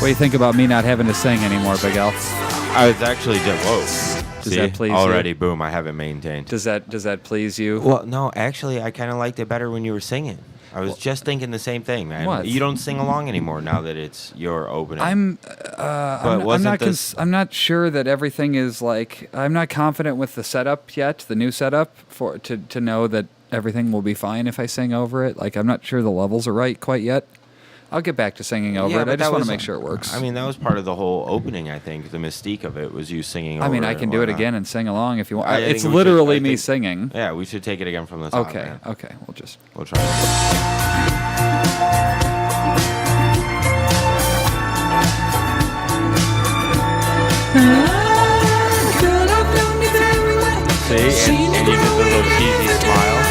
What do you think about me not having to sing anymore, Big L? I was actually just whoa. Does that please already, you? Boom, I have it maintained. Does that please you? Well, no, actually, I kind of liked it better when you were singing. I was just thinking the same thing, man. What? You don't sing along anymore now that it's your opening. I'm not sure that everything is like. I'm not confident with the setup yet, the new setup to know that everything will be fine if I sing over it. Like I'm not sure the levels are right quite yet. I'll get back to singing over it. I just want to make sure it works. I mean, that was part of the whole opening, I think. The mystique of it was you singing over it. I mean, I can do it again and sing along if you want. It's think literally me singing. Yeah, we should take it again from the top. Okay, man. okay. We'll try it. See, and you did the little cheesy smile.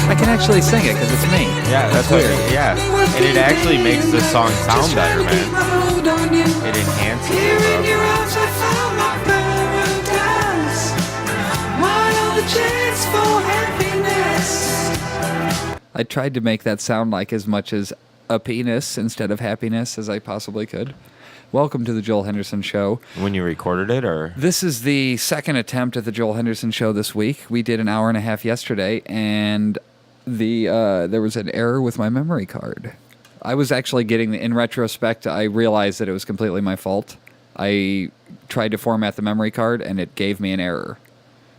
I can actually sing it because it's me. Yeah, that's weird. Yeah, and it actually makes the song sound better, man. It enhances it, bro. I tried to make that sound like as much as a penis instead of happiness as I possibly could. Welcome to the Joel Henderson Show. When you recorded it, or? This is the second attempt at the Joel Henderson Show this week. We did an hour and a half yesterday, and there was an error with my memory card. I was actually in retrospect, I realized that it was completely my fault. I tried to format the memory card, and it gave me an error.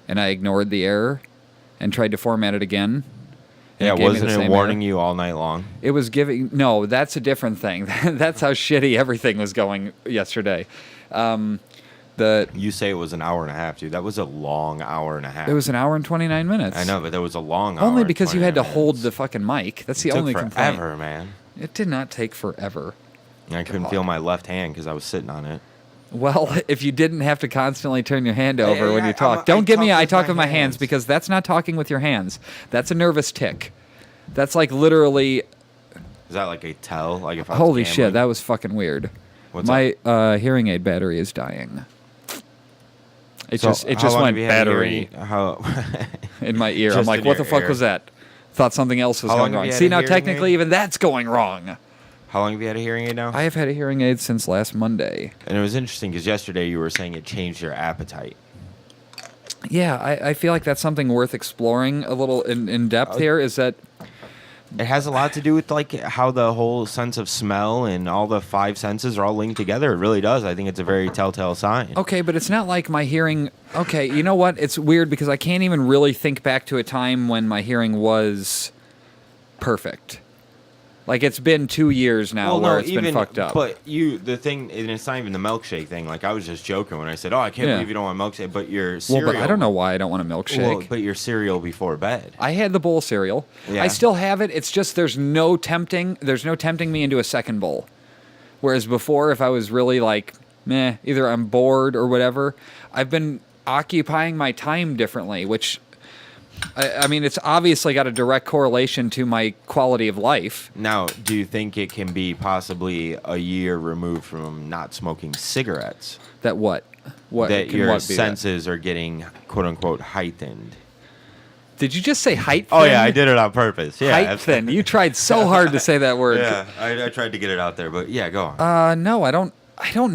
And I ignored the error and tried to format it again. Yeah, wasn't it warning you all night long? It was giving... No, that's a different thing. That's how shitty everything was going yesterday. You say it was an hour and a half, dude. That was a long hour and a half. It was an hour and 29 minutes. I know, but that was a long hour. Only because you had to hold the fucking mic. That's the only complaint. It took forever, man. It did not take forever. I couldn't feel my left hand because I was sitting on it. Well, if you didn't have to constantly turn your hand over when you talk. Don't give me I talk with my hands because that's not talking with your hands. That's a nervous tick. That's like literally... Is that like a tell? Like if I was Holy gambling? shit, that was fucking weird. What's my hearing aid battery is dying. It just went battery in my ear. I'm like, what the fuck was that? Thought something else was going wrong. See, now technically even that's going wrong. How long have you had a hearing aid now? I have had a hearing aid since last Monday. And it was interesting because yesterday you were saying it changed your appetite. Yeah, I feel like that's something worth exploring a little in depth here, is that... It has a lot to do with like how the whole sense of smell and all the five senses are all linked together. It really does. I think it's a very telltale sign. Okay, but it's not like my hearing... Okay, you know what? It's weird because I can't even really think back to a time when my hearing was perfect. Like, it's been 2 years now where it's been fucked up. But the thing, and it's not even the milkshake thing. Like, I was just joking when I said, I can't believe you don't want a milkshake. But your cereal... Well, but I don't know why I don't want a milkshake. Well, but your cereal before bed. I had the bowl cereal. Yeah. I still have it. It's just there's no tempting me into a second bowl. Whereas before, if I was really like, meh, either I'm bored or whatever, I've been occupying my time differently, which... I mean, it's obviously got a direct correlation to my quality of life. Now, do you think it can be possibly a year removed from not smoking cigarettes? That what? That your senses are getting, quote-unquote, heightened. Did you just say height? Oh, yeah, I did it on purpose. Yeah, heightened. You tried so hard to say that word. Yeah, I tried to get it out there, but yeah, go on. No, I don't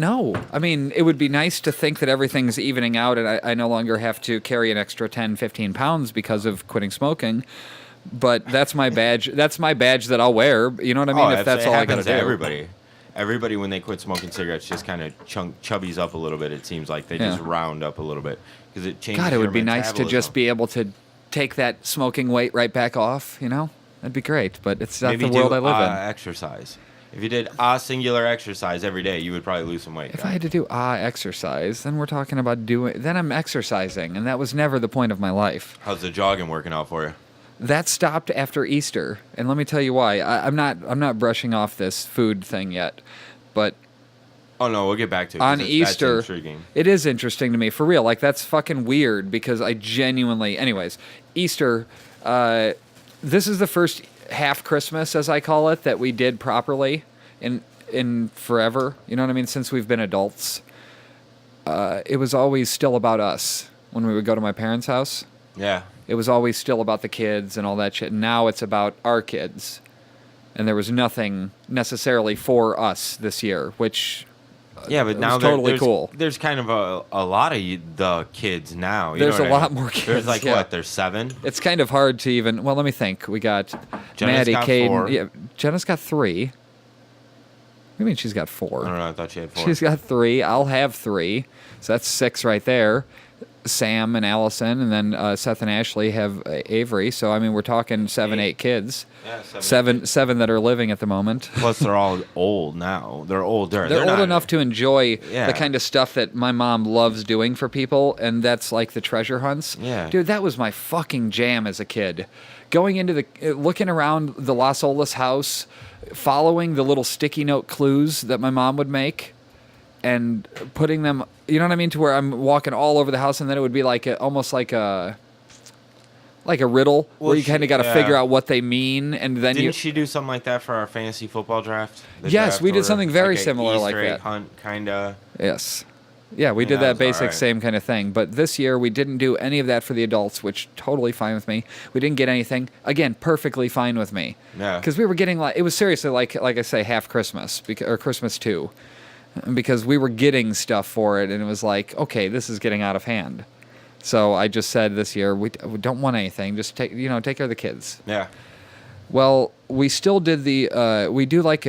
know. I mean, it would be nice to think that everything's evening out and I no longer have to carry an extra 10, 15 pounds because of quitting smoking. But that's my badge. That's my badge that I'll wear. You know what I mean? If that's all I got to do. Everybody, when they quit smoking cigarettes, just kind of chubbies up a little bit. It seems like they just round up a little bit because it changes. God, it would be nice to just be able to take that smoking weight right back off. You know, that'd be great. But it's not the world I live in. Exercise. If you did singular exercise every day, you would probably lose some weight. If I had to do exercise, then we're talking about then I'm exercising, and that was never the point of my life. How's the jogging working out for you? That stopped after Easter, and let me tell you why. I'm not brushing off this food thing yet, but oh no, we'll get back to it. On Easter, that's intriguing. It is interesting to me for real. Like that's fucking weird because I genuinely. Anyways, Easter. This is the first half Christmas, as I call it, that we did properly in forever. You know what I mean? Since we've been adults, it was always still about us when we would go to my parents' house. Yeah. it was always still about the kids and all that shit. Now it's about our kids. And there was nothing necessarily for us this year, which yeah, but now was totally there's, cool. There's kind of a lot of the kids now. You There's know a what I lot mean? more kids. There's like yeah. what? There's 7. It's kind of hard to even. Well, let me think. We got Jenna's Maddie, got Caden. 4. Yeah, Jenna's got 3. What do you mean she's got 4? I don't know. I thought she had 4. She's got 3. I'll have 3. So that's 6 right there. Sam and Allison, and then Seth and Ashley have Avery. So I mean, we're talking 7, 8 kids. Yeah, 7 that are living at the moment. Plus, they're all old now. They're older. They're old not, enough to enjoy Yeah. the kind of stuff that my mom loves doing for people, and that's like the treasure hunts. Yeah. Dude, that was my fucking jam as a kid. Going into looking around the Las Olas house, following the little sticky note clues that my mom would make, and putting them, you know what I mean, to where I'm walking all over the house, and then it would be like almost like a riddle, Well, where you kind of got to yeah. figure out what they mean, and then Didn't she do something like that for our fantasy football draft? The Yes, draft we did order? something very Like a similar like Easter egg that. Hunt, kind of. Yes. Yeah, we Yeah, did that that was basic alright. same kind of thing. But this year, we didn't do any of that for the adults, which totally fine with me. We didn't get anything. Again, perfectly fine with me. Yeah. Because we were getting, like, it was seriously like I say, half Christmas, or Christmas 2. Because we were getting stuff for it, and it was like, okay, this is getting out of hand. So I just said this year, we don't want anything. Just take care of the kids. Yeah. Well, we still did we do like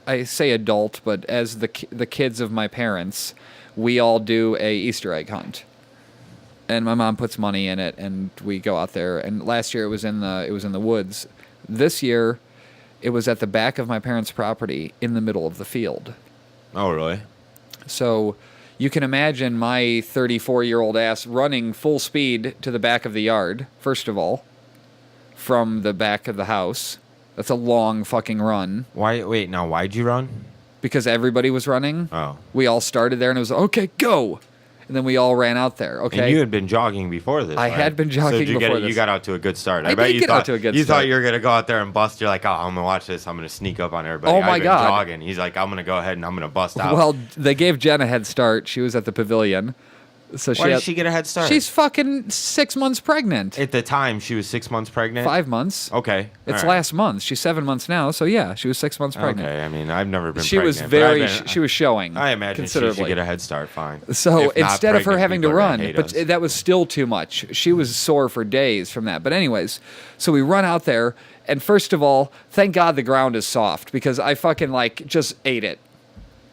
I say adult, but as the kids of my parents, we all do a Easter egg hunt. And my mom puts money in it, and we go out there. And last year it was in the woods. This year, it was at the back of my parents' property in the middle of the field. Oh, really? So you can imagine my 34-year-old ass running full speed to the back of the yard, first of all, from the back of the house. That's a long fucking run. Wait, now why'd you run? Because everybody was running. Oh. We all started there, and it was, okay, go! And then we all ran out there, okay? And you had been jogging before this, I right? had been jogging so before this. You got out to a good start. I bet did you get thought, out to a good You start. thought you were going to go out there and bust. You're like, oh, I'm going to watch this. I'm going to sneak up on everybody. Oh, my I've been God. jogging. He's like, I'm going to go ahead and I'm going to bust out. Well, they gave Jenna a head start. She was at the pavilion. So Why did she get a head start? She's fucking 6 months pregnant. At the time, she was 6 months pregnant? 5 months. Okay. It's all right. last month. She's 7 months now, so yeah, she was 6 months pregnant. Okay, I mean, I've never been She pregnant. was but very. I've been- She was showing. I imagine she considerably. should get a head start, fine. So If not instead of her pregnant having to people are gonna run, hate but us. that was still too much. She was sore for days from that. But anyways, so we run out there, and first of all, thank God the ground is soft, because I fucking just ate it.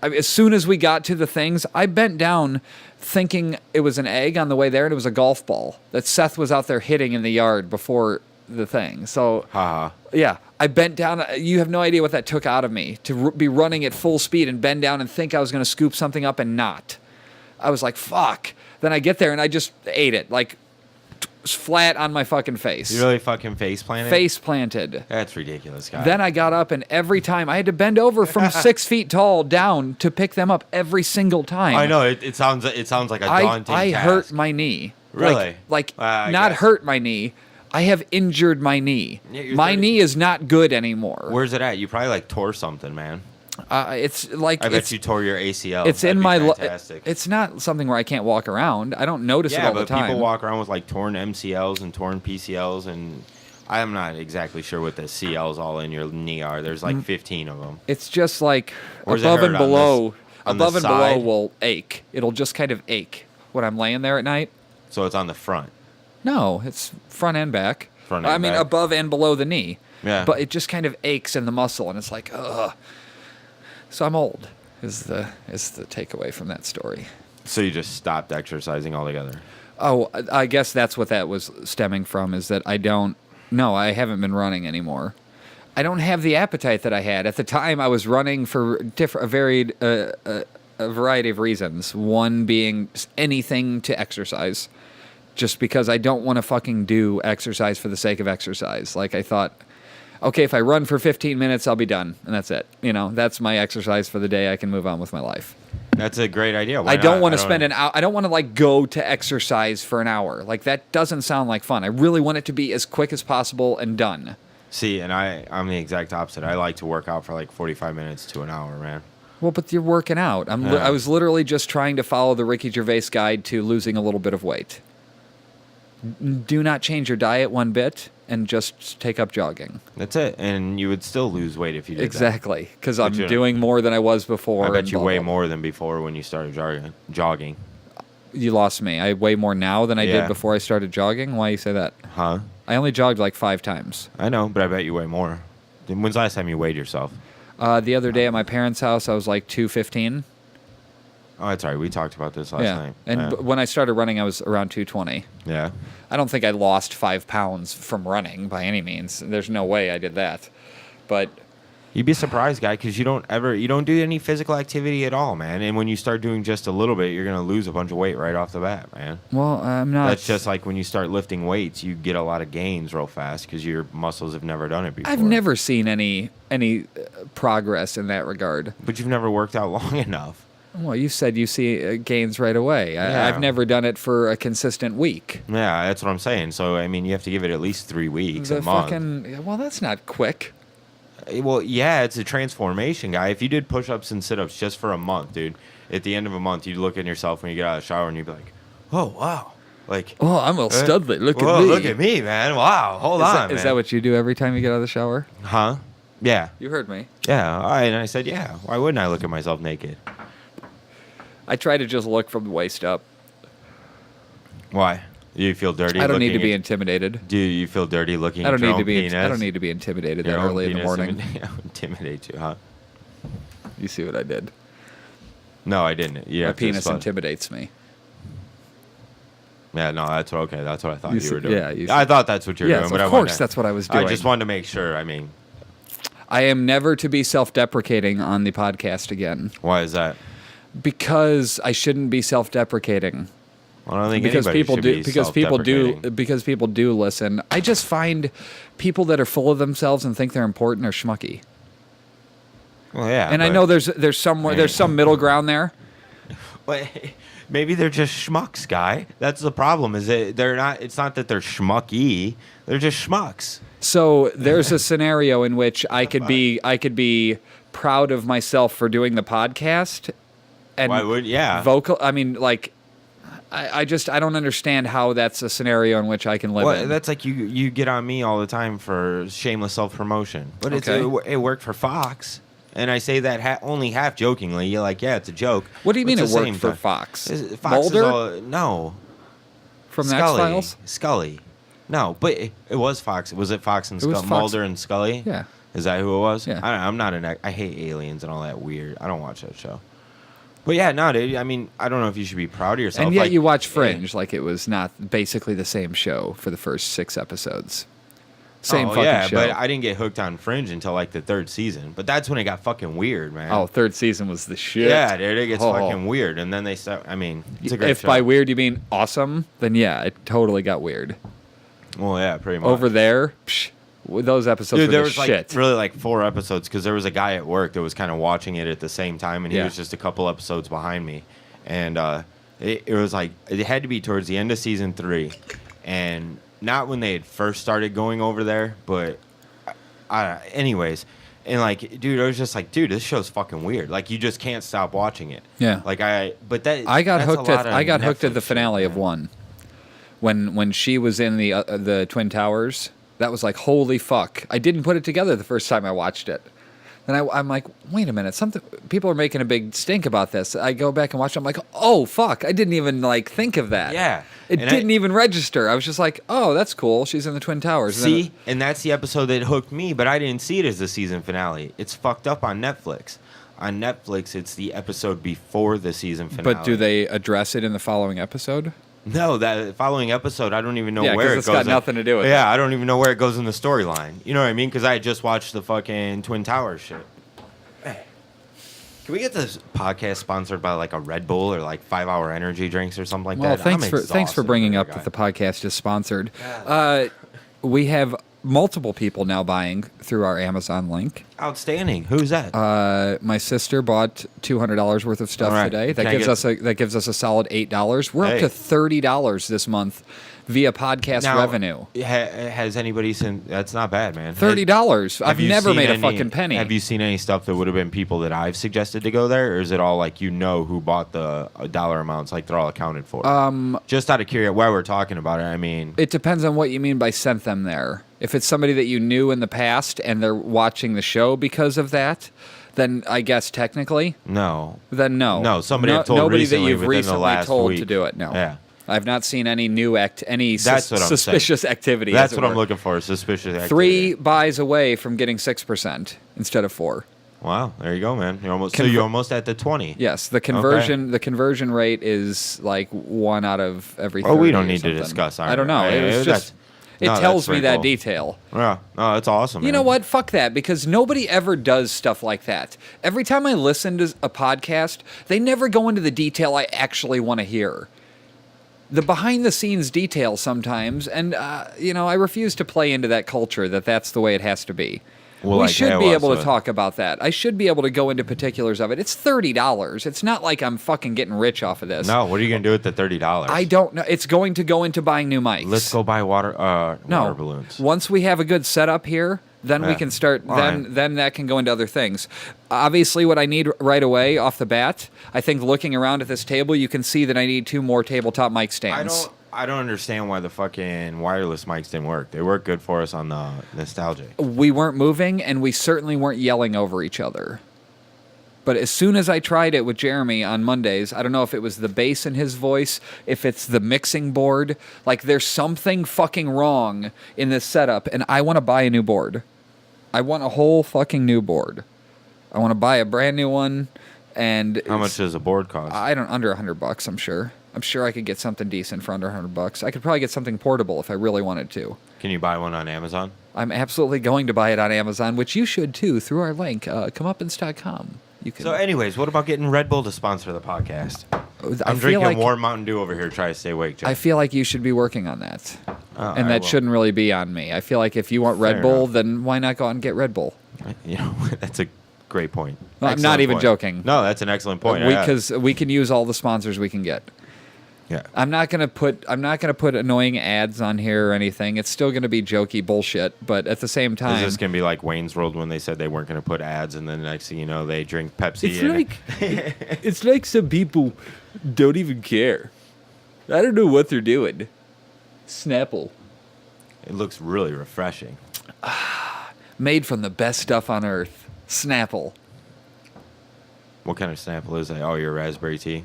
As soon as we got to the things, I bent down thinking it was an egg on the way there, and it was a golf ball that Seth was out there hitting in the yard before the thing. So Haha. yeah, I bent down. You have no idea what that took out of me to be running at full speed and bend down and think I was going to scoop something up and not. I was like, fuck. Then I get there and I just ate it, flat on my fucking face. You really fucking face planted? Face planted. That's ridiculous, guy. Then I got up, and every time I had to bend over from 6 feet tall down to pick them up every single time. I know it sounds like a daunting I task. hurt my knee. Really? Not guess. hurt my knee. I have injured my knee. Yeah, you're My 30. knee is not good anymore. Where's it at? You probably tore something, man. It's like I bet it's, you tore your ACL. it's That'd in be my. fantastic. It's not something where I can't walk around. I don't notice it Yeah, all the but time. people walk around with torn MCLs and torn PCLs, and I'm not exactly sure what the CLs all in your knee are. There's 15 of them. It's just like Where's it above hurt? and On this- below. on Above the and below side? will ache. It'll just kind of ache when I'm laying there at night. So it's on the front. No, it's front and back. Front and I mean, back. above and below the knee. Yeah. But it just kind of aches in the muscle, and it's like, ugh. So I'm old. Is the takeaway from that story? So you just stopped exercising altogether. Oh, I guess that's what that was stemming from. Is that I haven't been running anymore. I don't have the appetite that I had at the time. I was running for a variety of reasons. One being just anything to exercise. Just because I don't want to fucking do exercise for the sake of exercise. Like I thought, okay, if I run for 15 minutes, I'll be done, and that's it. That's my exercise for the day. I can move on with my life. That's a great idea. Why I don't not? want to spend an hour. I don't want to go to exercise for an hour. That doesn't sound like fun. I really want it to be as quick as possible and done. See, and I'm the exact opposite. I like to work out for 45 minutes to an hour, man. Well, but you're working out. I was literally just trying to follow the Ricky Gervais guide to losing a little bit of weight. Do not change your diet one bit and just take up jogging. That's it. And you would still lose weight if you did Exactly, because I'm But you know- doing more than I was before. that. I bet and you blah, weigh blah, blah. more than before when you started jogging. You lost me. I weigh more now than I Yeah. did before I started jogging. Why you say that? Huh? I only jogged like 5 times. I know, but I bet you weigh more. When's the last time you weighed yourself? The other day at my parents' house, I was like 215. Oh, that's right. We talked about this last night. And yeah. when I started running, I was around 220. Yeah. I don't think I lost 5 pounds from running by any means. There's no way I did that. But You'd be surprised, guy, because you don't do any physical activity at all, man. And when you start doing just a little bit, you're gonna lose a bunch of weight right off the bat, man. well, I'm not. That's just like when you start lifting weights, you get a lot of gains real fast because your muscles have never done it before. I've never seen any progress in that regard. But you've never worked out long enough. Well, you said you see gains right away. Yeah. I've never done it for a consistent week. Yeah, that's what I'm saying. So I mean, you have to give it at least 3 weeks, a month. Well, that's not quick. Well, yeah, it's a transformation, guy. If you did push-ups and sit-ups just for a month, dude, at the end of a month, you'd look at yourself when you get out of the shower and you'd be like, "Oh wow, like, Oh, I'm a studly. Look whoa, at me. look at me, man! Wow, hold on, Is man. that what you do every time you get out of the shower? Huh? Yeah, You heard me. yeah. All right, and I said, yeah. Why wouldn't I look at myself naked? I try to just look from the waist up. Why? Do you feel dirty? I don't need to looking be at- intimidated. Do you feel dirty looking I don't at your need own to be. penis? I don't need to be intimidated Your that own early in the penis morning. Intimidate you, huh? You see what I did? No, I didn't. You My have to penis explain. intimidates me. Yeah, no, that's okay. That's what I thought You you were see- doing. yeah, you see- I thought that's what you were Yes, doing. But of I wanted course to- that's what I was doing. I just wanted to make sure. I mean, I am never to be self-deprecating on the podcast again why is that? because I shouldn't be self-deprecating. I don't think Because anybody people should do be because people do self-deprecating. because people do listen. I just find people that are full of themselves and think they're important are schmucky. Well, yeah, And I but- know there's some middle ground there. But maybe they're just schmucks, guy. That's the problem. Is that they're not? It's not that they're schmucky. They're just schmucks. So there's a scenario in which I could be proud of myself for doing the podcast and Why would? Yeah. vocal. I mean, like, I don't understand how that's a scenario in which I can live Well, in. that's like you get on me all the time for shameless self promotion, but Okay. it worked for Fox, and I say that only half jokingly. You're like, yeah, it's a joke. What do you But mean at it the worked same for time- Fox? Fox Mulder is all, no from the Scully. X-Files? Scully. No, but it was Fox. Was it Fox and It was Scully? Fox. Mulder and Scully? Yeah. Is that who it was? Yeah. I'm not I hate aliens and all that weird. I don't watch that show. But yeah, no, dude. I mean, I don't know if you should be proud of yourself. And yet like, you watch Fringe like it was not basically the same show for the first 6 episodes. Same fucking yeah, show. but I didn't get hooked on Fringe until like the 3rd season. But that's when it got fucking weird, man. Oh, 3rd season was the shit. yeah, dude, it gets Oh. fucking weird, and then they start. I mean, it's a great If show. by weird you mean awesome, then yeah, it totally got weird. well, yeah, pretty much. Over there, those episodes Dude, were there the was like shit. really like 4 episodes because there was a guy at work that was kind of watching it at the same time, and he Yeah. was just a couple episodes behind me, and it was like it had to be towards the end of season 3, and not when they had first started going over there, but anyways, and like, dude, I was just like, dude, this show's fucking weird. Like, you just can't stop watching it. Yeah. Like but that I got that's a hooked lot at of I got hooked at Netflix the shit, finale of man. 1 when she was in the Twin Towers. That was like, holy fuck! I didn't put it together the first time I watched it. Then I'm like, wait a minute, something. People are making a big stink about this. I go back and watch it. I'm like, oh fuck! I didn't even like think of that. Yeah. it And didn't even register. I was just like, oh, that's cool. She's in the Twin Towers. And then See, and that's the episode that hooked me, but I didn't see it as the season finale. It's fucked up on Netflix. On Netflix, it's the episode before the season finale. But do they address it in the following episode? No, that following episode, I don't even know Yeah, where 'cause it it's goes. got nothing to do with Yeah, I don't even know where it goes in the storyline. You know what I mean? Because I had just watched the fucking Twin Towers shit. Hey, can we get this podcast sponsored by like a Red Bull or like 5-hour energy drinks or something like Well, that? thanks I'm for exhausted bringing over up here, that the guy. podcast is sponsored. We have multiple people now buying through our Amazon link. Outstanding. Who's that? My sister bought $200 worth of stuff All right. today. That Can I gives us a solid $8. We're up Hey. to $30 this month via podcast Now, revenue. Has anybody seen? That's not bad, man. $30. I've Have you never seen made a any- fucking penny. Have you seen any stuff that would have been people that I've suggested to go there, or is it all like who bought the dollar amounts, like they're all accounted for? Just out of curiosity, while we're talking about it, I mean, It depends on what you mean by sent them there. If it's somebody that you knew in the past and they're watching the show because of that, then I guess technically, no. then no. No, somebody I've told nobody recently that you've within the recently last told week. to do it. No. Yeah. I've not seen any That's what I'm suspicious activity. That's as it what I'm were. looking for. Suspicious activity. 3 buys away from getting 6% instead of 4. Wow, there you go, man. You're almost Conver- you're almost at the 20. Yes, the conversion rate is like 1 out of every 30 Oh, we don't or need to something. discuss. I don't know. It It was just it tells me that detail. Yeah, no, that's awesome. You know what? Fuck that, because nobody ever does stuff like that. Every time I listen to a podcast, they never go into the detail I actually want to hear. The behind-the-scenes detail sometimes, and, I refuse to play into that culture that that's the way it has to be. Well, we like, should yeah, be well, able to so- talk about that. I should be able to go into particulars of it. It's $30. It's not like I'm fucking getting rich off of this. No, what are you gonna do with the $30? I don't know. It's going to go into buying new mics. Let's go buy water balloons. Once we have a good setup here, then we Yeah. can start. Fine. Then that can go into other things. Obviously, what I need right away off the bat, I think looking around at this table, you can see that I need 2 more tabletop mic stands. I don't understand why the fucking wireless mics didn't work. They work good for us on the Nostalgic. We weren't moving, and we certainly weren't yelling over each other. But as soon as I tried it with Jeremy on Mondays, I don't know if it was the bass in his voice, if it's the mixing board. Like, there's something fucking wrong in this setup, and I want to buy a new board. I want a whole fucking new board. I want to buy a brand new one, and How much does a board cost? under $100, I'm sure. I'm sure I could get something decent for under $100. I could probably get something portable if I really wanted to. Can you buy one on Amazon? I'm absolutely going to buy it on Amazon, which you should too, through our link, comeuppance.com. You can. So, anyways, what about getting Red Bull to sponsor the podcast? I I'm feel drinking like, warm Mountain Dew over here to try to stay awake, Joe. I feel like you should be working on that. Oh, And I that will. shouldn't really be on me. I feel like if you want Red Fair Bull, enough. then why not go out and get Red Bull? That's a great point. I'm Excellent not even point. joking. No, that's an excellent point. yeah. Because we can use all the sponsors we can get. Yeah. I'm not gonna put annoying ads on here or anything. It's still gonna be jokey bullshit, but at the same Is time, this going to be like Wayne's World when they said they weren't going to put ads, and then next thing you know, they drink Pepsi? it's like some people don't even care. I don't know what they're doing. Snapple, It looks really refreshing. made from the best stuff on earth. Snapple. What kind of Snapple is that? Oh, your raspberry tea.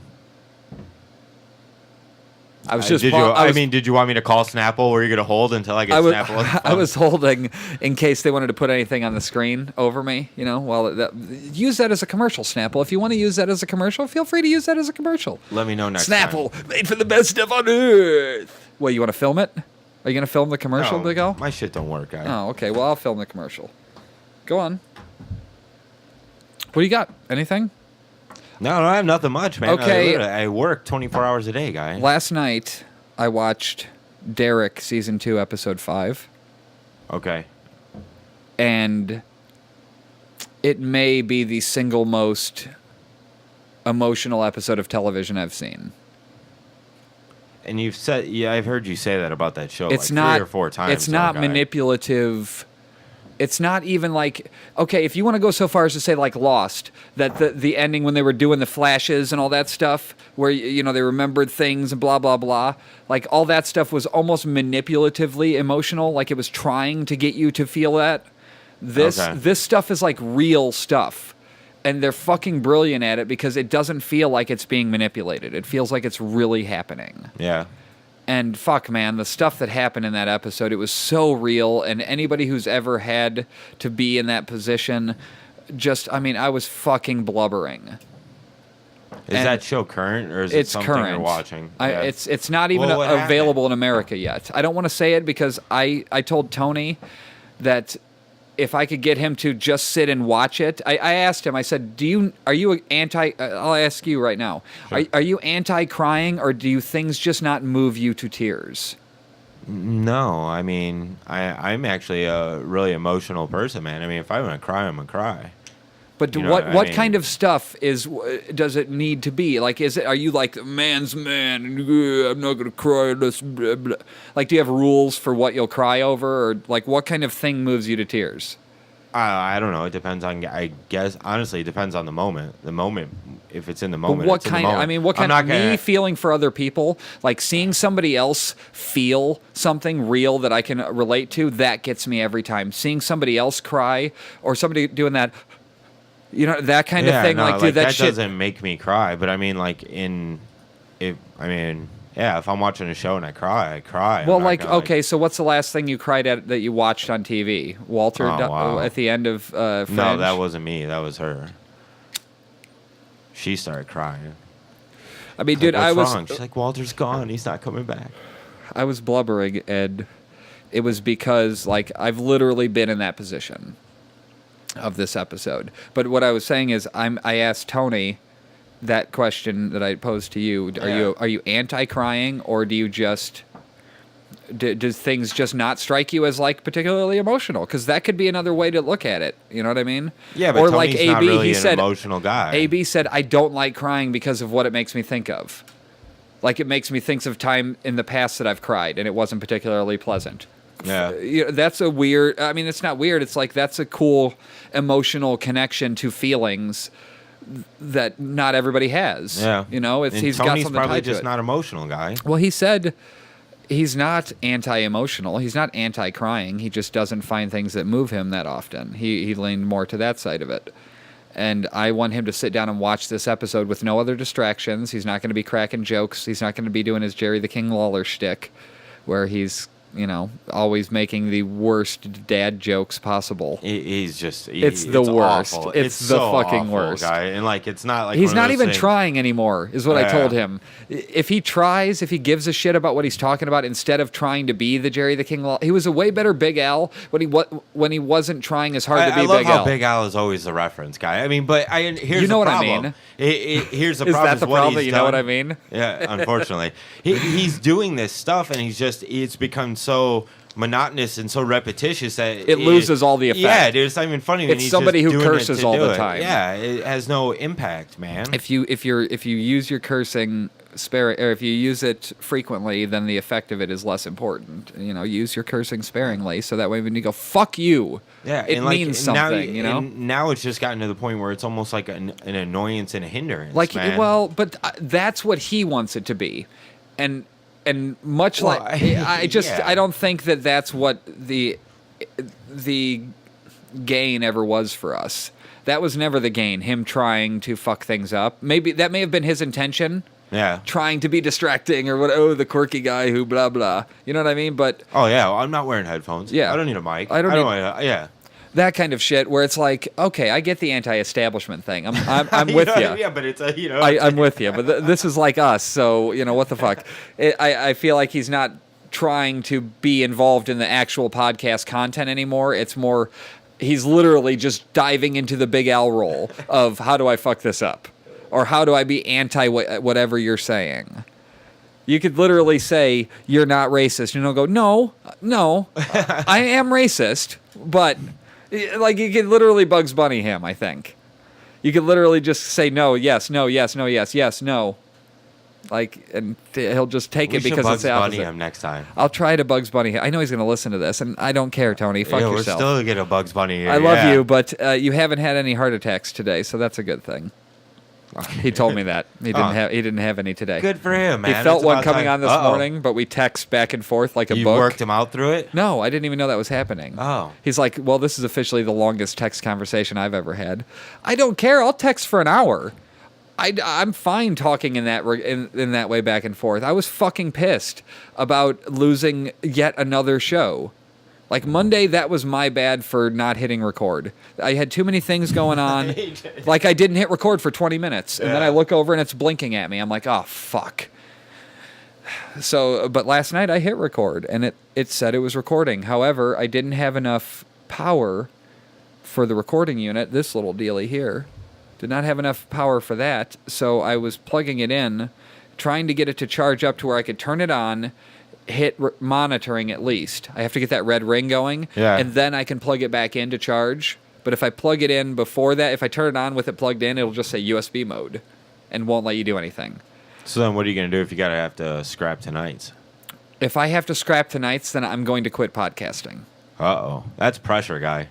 I was just. Did I was, did you want me to call Snapple? Were you going to hold until I get Snapple? I was holding in case they wanted to put anything on the screen over me. Use that as a commercial, Snapple. If you want to use that as a commercial, feel free to use that as a commercial. Let me know next time. Snapple, made for the best stuff on earth. What, you want to film it? Are you going to film the commercial, No, Big Al? my shit don't work, guy. Oh, okay. Well, I'll film the commercial. Go on. What do you got? Anything? No, I have nothing much, man. Okay. I work 24 hours a day, guy. Last night, I watched Derek Season 2, Episode 5. Okay. And it may be the single most emotional episode of television I've seen. And you've said, yeah, I've heard you say that about that show It's like not 3 or 4 times. It's not guy. manipulative. It's not even like, okay, if you want to go so far as to say like Lost, that the ending when they were doing the flashes and all that stuff, where they remembered things and blah blah blah, like all that stuff was almost manipulatively emotional, like it was trying to get you to feel that. This stuff is like real stuff, and they're fucking brilliant at it because it doesn't feel like it's being manipulated. It feels like it's really happening. Yeah. And fuck, man, the stuff that happened in that episode, it was so real. And anybody who's ever had to be in that position, I was fucking blubbering. Is And that show current, or is it It's something current. you're watching? It's not even Well, what available happened? in America yet. I don't want to say it because I told Tony that if I could get him to just sit and watch it, I asked him. I said, are you anti? I'll ask you right now. Sure. Are you anti-crying, or do you things just not move you to tears? No, I mean, I'm actually a really emotional person, man. I mean, if I want to cry, I'm gonna cry. But You know what what I what mean? kind of stuff does it need to be? Like, are you like man's man? And I'm not gonna cry unless blah, blah. Like, do you have rules for what you'll cry over, or like what kind of thing moves you to tears? I don't know. It depends on. I guess honestly, it depends on the moment. The moment, if it's in the But moment, what it's in the kind? moment. I mean, what I'm kind of not gonna. me feeling for other people, like seeing somebody else feel something real that I can relate to, that gets me every time. Seeing somebody else cry or somebody doing that, that kind of Yeah, thing. no, Like, dude, that that shit. doesn't make me cry. But I mean, yeah, if I'm watching a show and I cry, I cry. I'm Well, not like, gonna, okay, so what's the last thing you cried at that you watched on TV? Walter Oh, wow. at the end of Fringe? No, that wasn't me. That was her. She started crying. I mean, Like, dude, what's wrong? She's like, Walter's gone. He's not coming back. I was blubbering, and it was because, like, I've literally been in that position of this episode. But what I was saying is, I asked Tony that question that I posed to you. Are you anti-crying, or do you just does things just not strike you as like particularly emotional? Because that could be another way to look at it. You know what I mean? Yeah, but or Tony's like not AB, really he an said. emotional guy. AB said, I don't like crying because of what it makes me think of. Like, it makes me think of time in the past that I've cried, and it wasn't particularly pleasant. Yeah. That's a weird... I mean, it's not weird. It's like, that's a cool emotional connection to feelings that not everybody has. Yeah. It's And he's Tony's got something probably tied to just it. not emotional guy. Well, he said he's not anti-emotional. He's not anti-crying. He just doesn't find things that move him that often. He leaned more to that side of it. And I want him to sit down and watch this episode with no other distractions. He's not going to be cracking jokes. He's not going to be doing his Jerry the King Lawler shtick, where he's, always making the worst dad jokes possible. He's just... It's the worst. Awful. It's the so fucking awful, worst. guy. And, like, it's not like He's one of not those even things- trying anymore, is what I Yeah. told him. If he tries, if he gives a shit about what he's talking about, instead of trying to be the Jerry the King Lawler, he was a way better Big Al when he wasn't trying as hard to be I love Big how Al. Big Al is always the reference guy. I mean, but here's You know the what I problem. mean? Here's the Is problem. that the what problem? he's You know what done. I mean? Yeah, unfortunately. He's doing this stuff, and it's become so monotonous and so repetitious that It loses all the effect. Yeah, dude, it's not even funny. when It's he's somebody just who doing it curses to all do the it. time. Yeah, it has no impact, man. If you use your cursing or if you use it frequently, then the effect of it is less important. Use your cursing sparingly, so that way when you go "fuck you," Yeah, it and like, means now, something. and now it's just gotten to the point where it's almost like an annoyance and a hindrance. Like, man. well, but that's what he wants it to be, and much Well, like I just yeah. I don't think that that's what the gain ever was for us. That was never the gain. Him trying to fuck things up. Maybe that may have been his intention. Yeah. Trying to be distracting or what? Oh, the quirky guy who blah blah. You know what I mean? But Oh yeah, well, I'm not wearing headphones. Yeah. I don't need a mic. I don't need- yeah. that kind of shit where it's like, okay, I get the anti-establishment thing. I'm with you. Yeah, but it's I'm with you. But this is like us, so what the fuck? I feel like he's not trying to be involved in the actual podcast content anymore. It's more, he's literally just diving into the Big Al role of how do I fuck this up, or how do I be anti whatever you're saying. You could literally say you're not racist, and he'll go, no, I am racist, but like you could literally Bugs Bunny him. I think you could literally just say no, yes, no, yes, no, yes, yes, no. Like, and he'll just take We it should because Bugs it's the Bunny opposite. him next time. I'll try to Bugs Bunny. I know he's going to listen to this, and I don't care, Tony. Fuck Yeah, yourself. we're still gonna Bugs Bunny here. I love yeah. you, but you haven't had any heart attacks today, so that's a good thing. He told me that he didn't have any today. Good for him, man. He felt It's one about coming time. on this morning, but we text back and forth like a You book. worked him out through it. No, I didn't even know that was happening. Oh. He's like, well, this is officially the longest text conversation I've ever had. I don't care. I'll text for an hour. I'm fine talking in that in that way back and forth. I was fucking pissed about losing yet another show. Like Monday, that was my bad for not hitting record. I had too many things going on. Like I didn't hit record for 20 minutes. And then I look over and it's blinking at me. I'm like, oh, fuck. So, but last night I hit record and it said it was recording. However, I didn't have enough power for the recording unit, this little dealie here. Did not have enough power for that. So I was plugging it in, trying to get it to charge up to where I could turn it on, hit monitoring at least. I have to get that red ring going, Yeah. and then I can plug it back in to charge. But if I plug it in before that, if I turn it on with it plugged in, it'll just say USB mode and won't let you do anything. So then what are you going to do if you have to scrap tonight's? If I have to scrap tonight's, then I'm going to quit podcasting. Uh-oh. That's pressure, guy.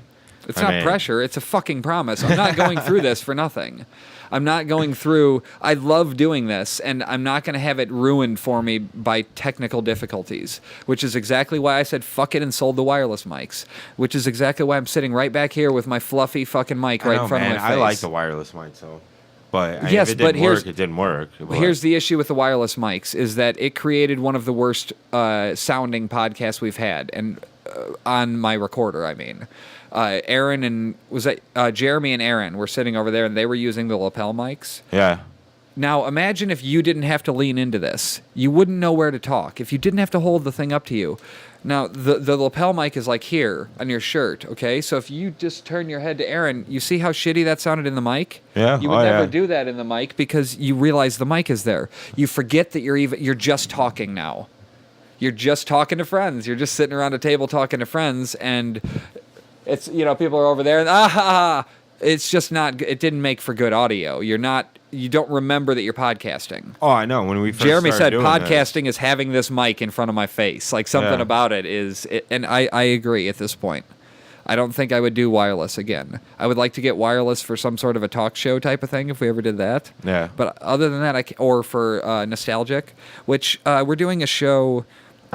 It's not pressure. It's a fucking promise. I'm not going through this for nothing. I'm not going through... I love doing this, and I'm not going to have it ruined for me by technical difficulties, which is exactly why I said fuck it and sold the wireless mics, which is exactly why I'm sitting right back here with my fluffy fucking mic right in front of my face. I like the wireless mic, so... But yes, if it but didn't work, it didn't work. But. Here's the issue with the wireless mics, is that it created one of the worst sounding podcasts we've had, and on my recorder, I mean. Aaron and Jeremy and Aaron were sitting over there, and they were using the lapel mics. Yeah. Now, imagine if you didn't have to lean into this. You wouldn't know where to talk. If you didn't have to hold the thing up to you. Now, the lapel mic is like here on your shirt, okay? So if you just turn your head to Aaron, you see how shitty that sounded in the mic? Yeah. You would never do that in the mic because you realize the mic is there. You forget that you're just talking now. You're just talking to friends. You're just sitting around a table talking to friends, and... It's, people are over there and it's just not, it didn't make for good audio. You don't remember that you're podcasting. Oh, I know. When we first Jeremy said doing podcasting is having this mic in front of my face. Like something about it is, and I agree at this point. I don't think I would do wireless again. I would like to get wireless for some sort of a talk show type of thing if we ever did that. Yeah. But other than that, or for Nostalgic, which we're doing a show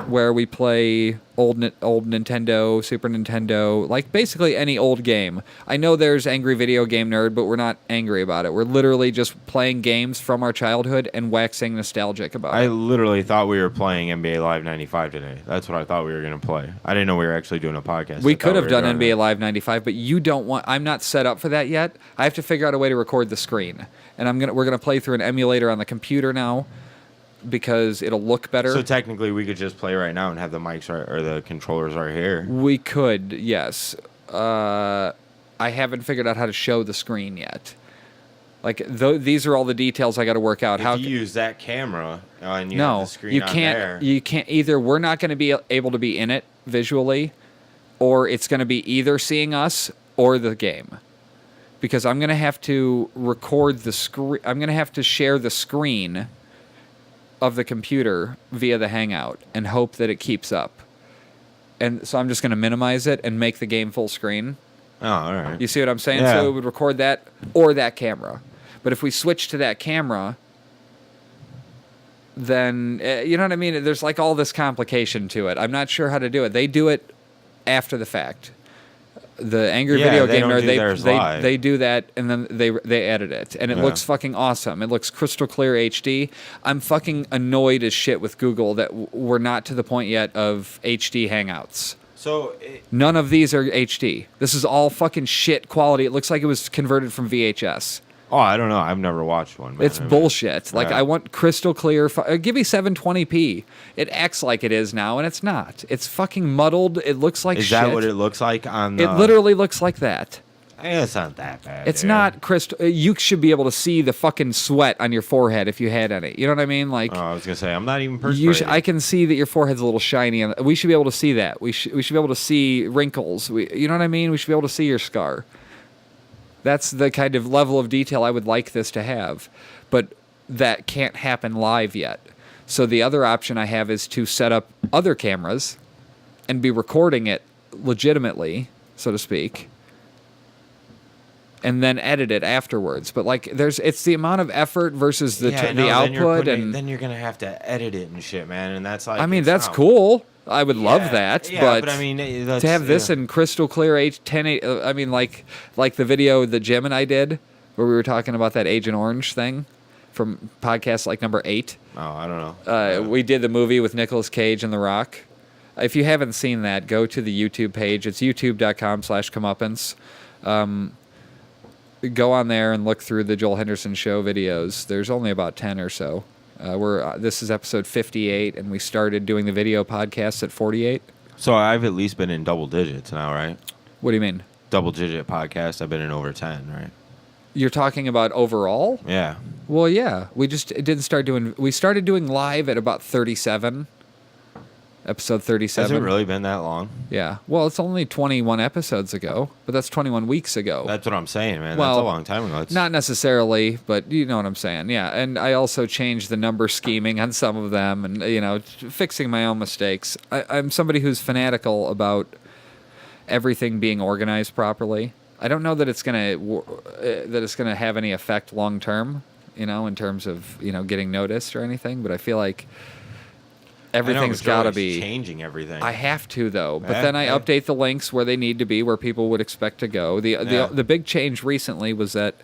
where we play old Nintendo, Super Nintendo, like basically any old game. I know there's Angry Video Game Nerd, but we're not angry about it. We're literally just playing games from our childhood and waxing nostalgic about it. I literally thought we were playing NBA Live 95 today. That's what I thought we were going to play. I didn't know we were actually doing a podcast. We could have done NBA Live 95, but you don't want... I'm not set up for that yet. I have to figure out a way to record the screen. And we're going to play through an emulator on the computer now, because it'll look better. So technically, we could just play right now and have the mics or the controllers right here. We could, yes. I haven't figured out how to show the screen yet. Like these are all the details I got to work out. If you use that camera and you have the screen on there. You can't. Either we're not going to be able to be in it visually, or it's going to be either seeing us or the game. Because I'm going to have to record the screen. I'm going to have to share the screen of the computer via the Hangout and hope that it keeps up. And so I'm just going to minimize it and make the game full screen. Oh, all right. You see what I'm saying? Yeah. So it would record that or that camera. But if we switch to that camera, then, you know what I mean? There's like all this complication to it. I'm not sure how to do it. They do it after the fact. The Angry Video Game Nerd, they do that, and then they edit it, and it looks fucking awesome. It looks crystal clear HD. I'm fucking annoyed as shit with Google that we're not to the point yet of HD Hangouts. So none of these are HD. This is all fucking shit quality. It looks like it was converted from VHS. Oh, I don't know. I've never watched one. Man. It's bullshit. Like, I want crystal clear. Give me 720p. It acts like it is now, and it's not. It's fucking muddled. It looks like shit. Is that what it looks like on the... It literally looks like that. It's not that bad. It's not crystal. You should be able to see the fucking sweat on your forehead if you had any. You know what I mean? Like, I was going to say, I'm not even perspiring. I can see that your forehead's a little shiny. We should be able to see that. We should be able to see wrinkles. You know what I mean? We should be able to see your scar. That's the kind of level of detail I would like this to have. But that can't happen live yet. So the other option I have is to set up other cameras and be recording it legitimately, so to speak, and then edit it afterwards. But like, it's the amount of effort versus the output, then you're gonna have to edit it and shit, man. And that's like, I mean, that's cool. I would love that, but I mean, to have this in crystal clear 1080, I mean, like the video that Jim and I did where we were talking about that Agent Orange thing from podcast like number 8. Oh, I don't know. We did the movie with Nicolas Cage and The Rock. If you haven't seen that, go to the YouTube page. It's youtube.com/comeuppance. Go on there and look through the Joel Henderson Show videos. There's only about 10 or so. This is episode 58, and we started doing the video podcast at 48. So I've at least been in double digits now, right? What do you mean? Double digit podcast. I've been in over 10, right? You're talking about overall? Yeah. Well, yeah. We just didn't start doing... We started doing live at about 37. Episode 37. Has it really been that long? Yeah. Well, it's only 21 episodes ago, but that's 21 weeks ago. That's what I'm saying, man. Well, that's a long time ago. Not necessarily, but you know what I'm saying. Yeah. And I also changed the number scheming on some of them and, fixing my own mistakes. I'm somebody who's fanatical about everything being organized properly. I don't know that it's gonna have any effect long term, in terms of getting noticed or anything. But I feel like everything's got to be changing everything. I have to though, but then I update the links where they need to be, where people would expect to go. The big change recently was that,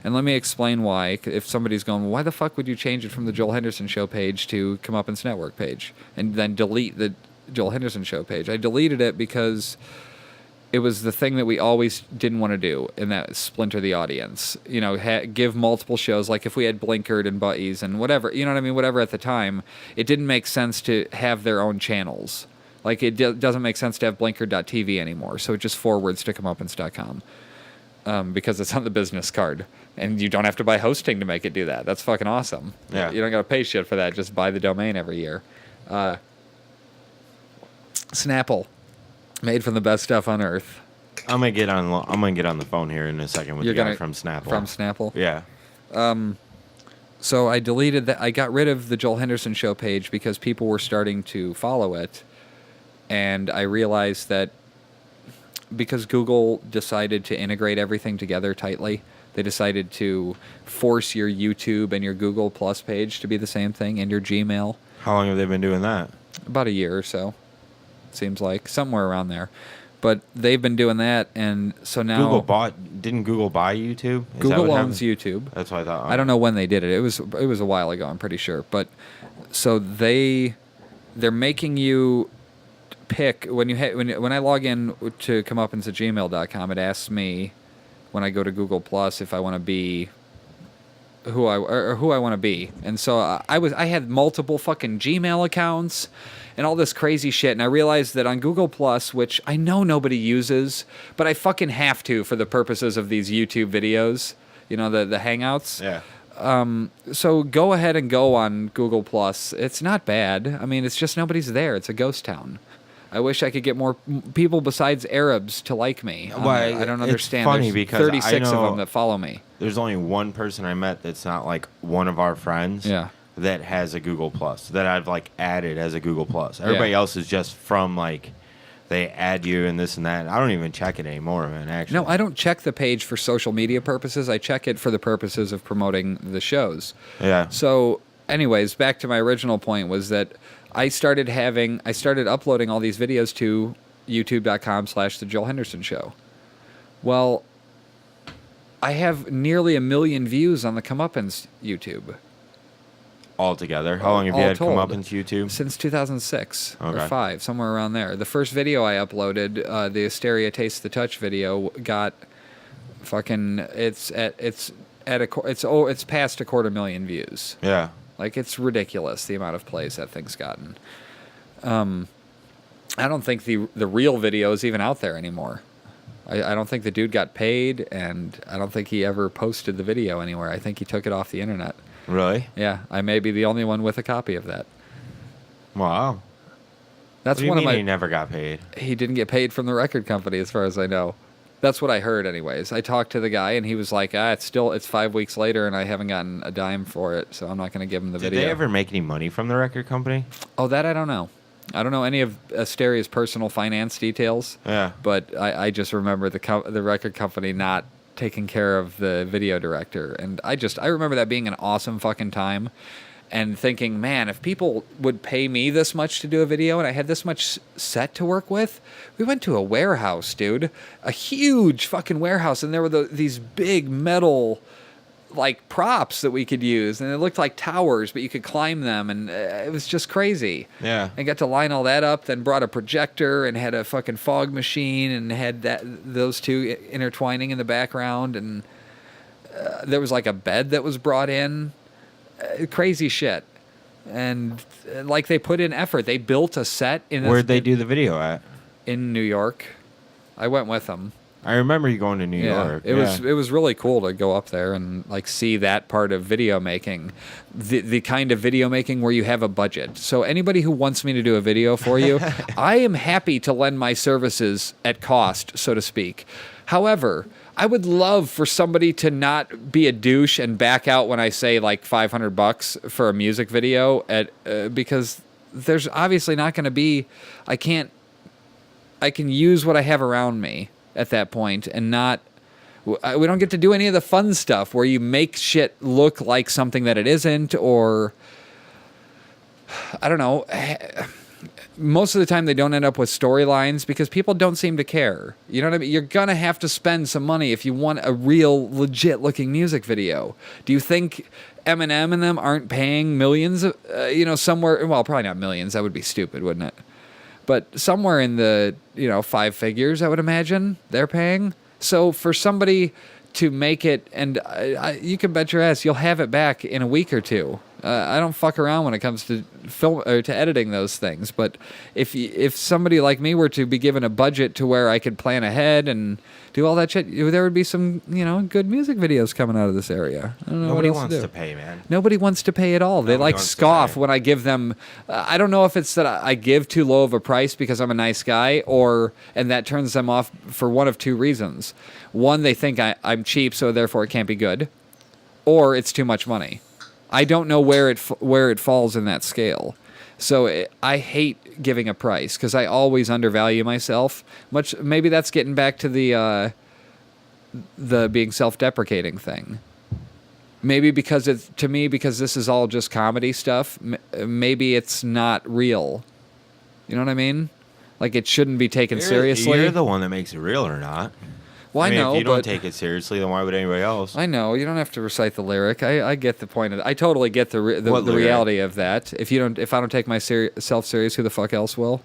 and let me explain why. If somebody's going, well, why the fuck would you change it from the Joel Henderson Show page to Comeuppance Network page and then delete the Joel Henderson Show page? I deleted it because it was the thing that we always didn't want to do, and that splinter the audience. Give multiple shows. Like if we had Blinkered and Butties and whatever, whatever at the time, it didn't make sense to have their own channels. Like it doesn't make sense to have Blinkered.tv anymore, so it just forwards to comeuppance.com because it's on the business card, and you don't have to buy hosting to make it do that. That's fucking awesome. Yeah. You don't got to pay shit for that. Just buy the domain every year. Snapple. Made from the best stuff on earth. I'm gonna get on the phone here in a second with the guy from Snapple. From Snapple? Yeah. So I deleted that. I got rid of the Joel Henderson Show page because people were starting to follow it, and I realized that because Google decided to integrate everything together tightly, they decided to force your YouTube and your Google Plus page to be the same thing, and your Gmail. How long have they been doing that? About a year or so. Seems like somewhere around there, but they've been doing that, and so now didn't Google buy YouTube? Google owns YouTube. That's what I thought. I don't know when they did it. It was a while ago. I'm pretty sure, but so they're making you pick when I log in to comeuppance@gmail.com. It asks me when I go to Google Plus if I want to be who I want to be, and so I had multiple fucking Gmail accounts and all this crazy shit, and I realized that on Google Plus, which I know nobody uses, but I fucking have to for the purposes of these YouTube videos, the hangouts. Yeah. So go ahead and go on Google Plus. It's not bad. I mean, it's just nobody's there. It's a ghost town. I wish I could get more people besides Arabs to like me. I don't understand. It's funny There's because 36 of them that follow me. There's only one person I met that's not like one of our friends. Yeah. That has a Google Plus that I've like added as a Google Plus. Everybody else is just from like they add you and this and that. I don't even check it anymore, man. Actually, no, I don't check the page for social media purposes. I check it for the purposes of promoting the shows. Yeah. So, anyways, back to my original point was that I started uploading all these videos to youtube.com/The Joel Henderson Show. Well, I have nearly 1 million views on the Comeuppance YouTube. Altogether, how long have you had Comeuppance YouTube? Since 2006 or Okay. 5, somewhere around there. The first video I uploaded, the Asteria Taste the Touch video, got fucking it's past 250,000 views. Yeah. Like it's ridiculous the amount of plays that thing's gotten. I don't think the real video is even out there anymore. I don't think the dude got paid, and I don't think he ever posted the video anywhere. I think he took it off the internet. Really? Yeah, I may be the only one with a copy of that. Wow. That's what do you one mean of my. He never got paid. He didn't get paid from the record company, as far as I know. That's what I heard, anyways. I talked to the guy, and he was like, it's 5 weeks later, and I haven't gotten a dime for it, so I'm not going to give him the video. Did they ever make any money from the record company? Oh, that I don't know. I don't know any of Asteria's personal finance details. Yeah. But I just remember the record company not taking care of the video director, and I remember that being an awesome fucking time, and thinking, man, if people would pay me this much to do a video and I had this much set to work with. We went to a warehouse, dude, a huge fucking warehouse, and there were these big metal like props that we could use, and it looked like towers, but you could climb them, and it was just crazy. Yeah. I got to line all that up, then brought a projector and had a fucking fog machine, and had those two intertwining in the background, and there was like a bed that was brought in. Crazy shit. And like they put in effort. They built a set in. Where'd they do the video at? In New York. I went with them. I remember you going to New York. It was really cool to go up there and like see that part of video making, the kind of video making where you have a budget. So anybody who wants me to do a video for you, I am happy to lend my services at cost, so to speak. However, I would love for somebody to not be a douche and back out when I say like $500 for a music video because there's obviously not going to be. I can use what I have around me at that point and not, we don't get to do any of the fun stuff where you make shit look like something that it isn't, or I don't know. Most of the time they don't end up with storylines because people don't seem to care. You know what I mean? You're gonna have to spend some money if you want a real legit looking music video. Do you think Eminem and them aren't paying millions of, somewhere, well, probably not millions, that would be stupid, wouldn't it? But somewhere in the, 5 figures, I would imagine they're paying. So for somebody to make it, and you can bet your ass you'll have it back in a week or two. I don't fuck around when it comes to film or to editing those things. But if somebody like me were to be given a budget to where I could plan ahead and do all that shit, there would be some, good music videos coming out of this area. I don't know. Nobody what else wants to to pay, man. Nobody wants to pay at all. They Nobody like wants to scoff pay. when I give them. I don't know if it's that I give too low of a price because I'm a nice guy, and that turns them off for one of two reasons. One, they think I'm cheap, so therefore it can't be good, or it's too much money. I don't know where it falls in that scale. So I hate giving a price because I always undervalue myself. Maybe that's getting back to the being self-deprecating thing. Maybe because this is all just comedy stuff. Maybe it's not real. You know what I mean? Like it shouldn't be taken seriously. You're the one that makes it real or not. Well, I know, if you don't take it seriously, then why would anybody else? I know you don't have to recite the lyric. I get the point of. I totally get the reality of that. If I don't take myself serious, who the fuck else will?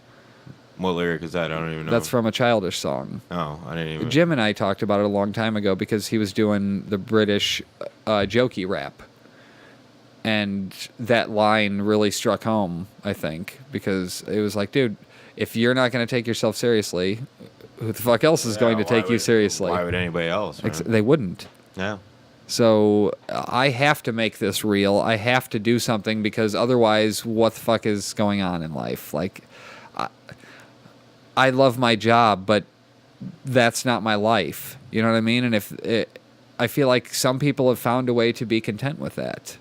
What lyric is that? I don't even know. That's from a Childish song. Oh, I didn't even. Jim and I talked about it a long time ago because he was doing the British jokey rap, and that line really struck home. I think because it was like, dude, if you're not going to take yourself seriously, who the fuck else is going to take you seriously? Why would anybody else? They wouldn't. Yeah. So I have to make this real. I have to do something because otherwise, what the fuck is going on in life? Like, I love my job, but that's not my life. You know what I mean? And I feel like some people have found a way to be content with that.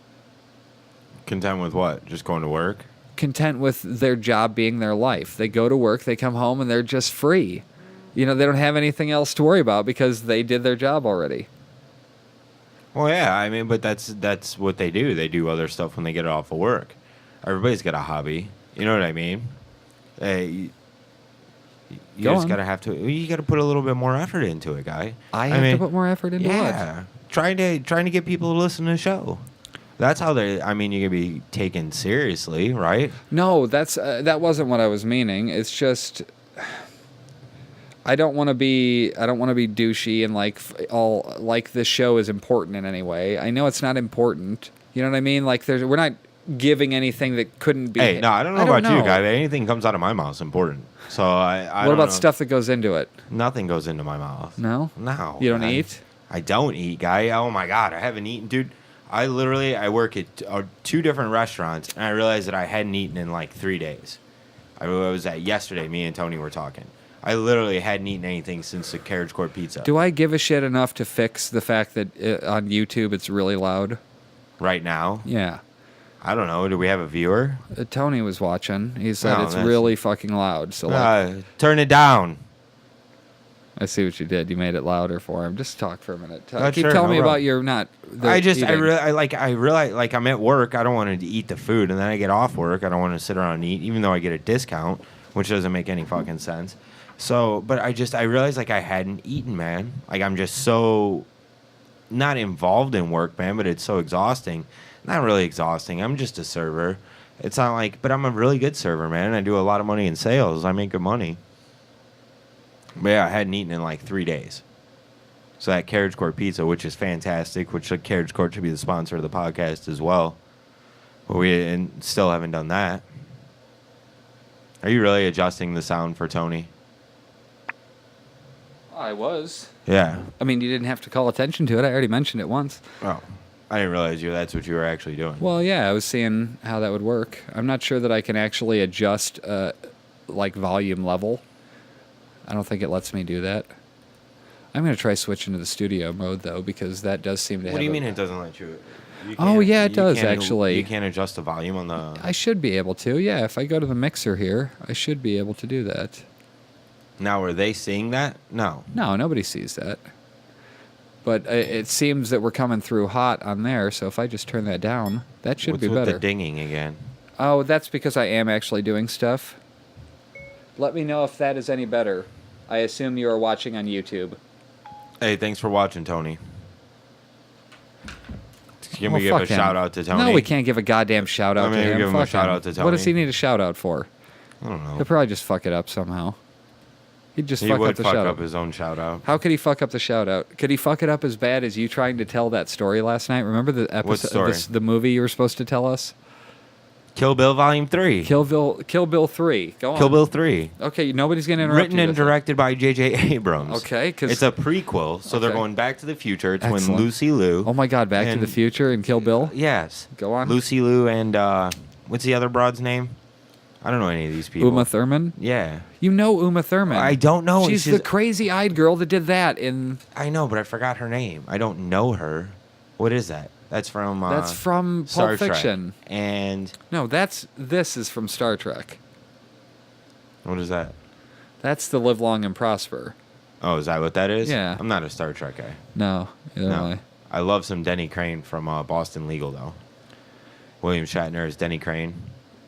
Content with what? Just going to work? Content with their job being their life. They go to work, they come home, and they're just free. They don't have anything else to worry about because they did their job already. Well, yeah, but that's what they do. They do other stuff when they get off of work. Everybody's got a hobby. You know what I mean? You just you gotta put a little bit more effort into it, guy. I have to put more effort into it. Yeah, trying to get people to listen to the show. That's how you can be taken seriously, right? No, that wasn't what I was meaning. It's just I don't want to be douchey and like this show is important in any way. I know it's not important. You know what I mean? Like we're not giving anything that couldn't be. Hey, no, I don't know about you, guy. But anything comes out of my mouth is important. So I what about stuff that goes into it? Nothing goes into my mouth. No? You don't eat? I don't eat, guy. Oh my God, I haven't eaten, dude. I work at 2 different restaurants, and I realized that I hadn't eaten in like 3 days. I was at yesterday. Me and Tony were talking. I literally hadn't eaten anything since the Carriage Court pizza. Do I give a shit enough to fix the fact that on YouTube it's really loud? Right now? Yeah. I don't know. Do we have a viewer? Tony was watching. He said it's really fucking loud. So turn it down. I see what you did. You made it louder for him. Just talk for a minute. Keep Sure, telling me no about your not. I realize I'm at work. I don't want to eat the food, and then I get off work. I don't want to sit around and eat, even though I get a discount, which doesn't make any fucking sense. So, but I realized I hadn't eaten, man. I'm just so not involved in work, man. But it's so exhausting. Not really exhausting. I'm just a server. It's not like, but I'm a really good server, man. I do a lot of money in sales. I make good money. But yeah, I hadn't eaten in like 3 days. So that Carriage Court pizza, which is fantastic, which Carriage Court should be the sponsor of the podcast as well. But we still haven't done that. Are you really adjusting the sound for Tony? I was. Yeah. I mean, you didn't have to call attention to it. I already mentioned it once. Oh, I didn't realize that's what you were actually doing. Well, yeah, I was seeing how that would work. I'm not sure that I can actually adjust, like, volume level. I don't think it lets me do that. I'm going to try switching to the studio mode, though, because that does seem to have... What do you mean it doesn't let you? Oh, yeah, it does, actually. You can't adjust the volume on the... I should be able to, yeah. If I go to the mixer here, I should be able to do that. Now, are they seeing that? No. No, nobody sees that. But it seems that we're coming through hot on there, so if I just turn that down, that should be better. What's with the dinging again? Oh, that's because I am actually doing stuff. Let me know if that is any better. I assume you are watching on YouTube. Hey, thanks for watching, Tony. Can we Well, give a fuck him. shout out to Tony? No, we can't give a goddamn shout out to him. Give him a Fuck shout him. out to Tony. What does he need a shout out for? I don't know. He'll probably just fuck it up somehow. He'd just He fuck up would the fuck shout up out. his own shout out. How could he fuck up the shout out? Could he fuck it up as bad as you trying to tell that story last night? Remember the episode, What story? the movie you were supposed to tell us? Kill Bill Volume 3. Kill Bill 3. Go on. Kill Bill 3. Okay, nobody's going to interrupt Written you and with it. directed by J.J. Abrams. Okay, 'cause- it's a prequel, so they're Okay. going back to the future. It's Excellent. when Lucy Liu. Oh my God, Back to and- the Future and Kill Bill? Yes. Go on. Lucy Liu and what's the other broad's name? I don't know any of these people. Uma Thurman? Yeah. You know Uma Thurman. I don't know. She's the crazy-eyed girl that did that in... I know, but I forgot her name. I don't know her. What is that? That's from Star Pulp Trek. Fiction. And No, this is from Star Trek. what is that? That's the Live Long and Prosper. Oh, is that what that is? Yeah. I'm not a Star Trek guy. No, either No. way. I love some Denny Crane from Boston Legal, though. William Shatner is Denny Crane,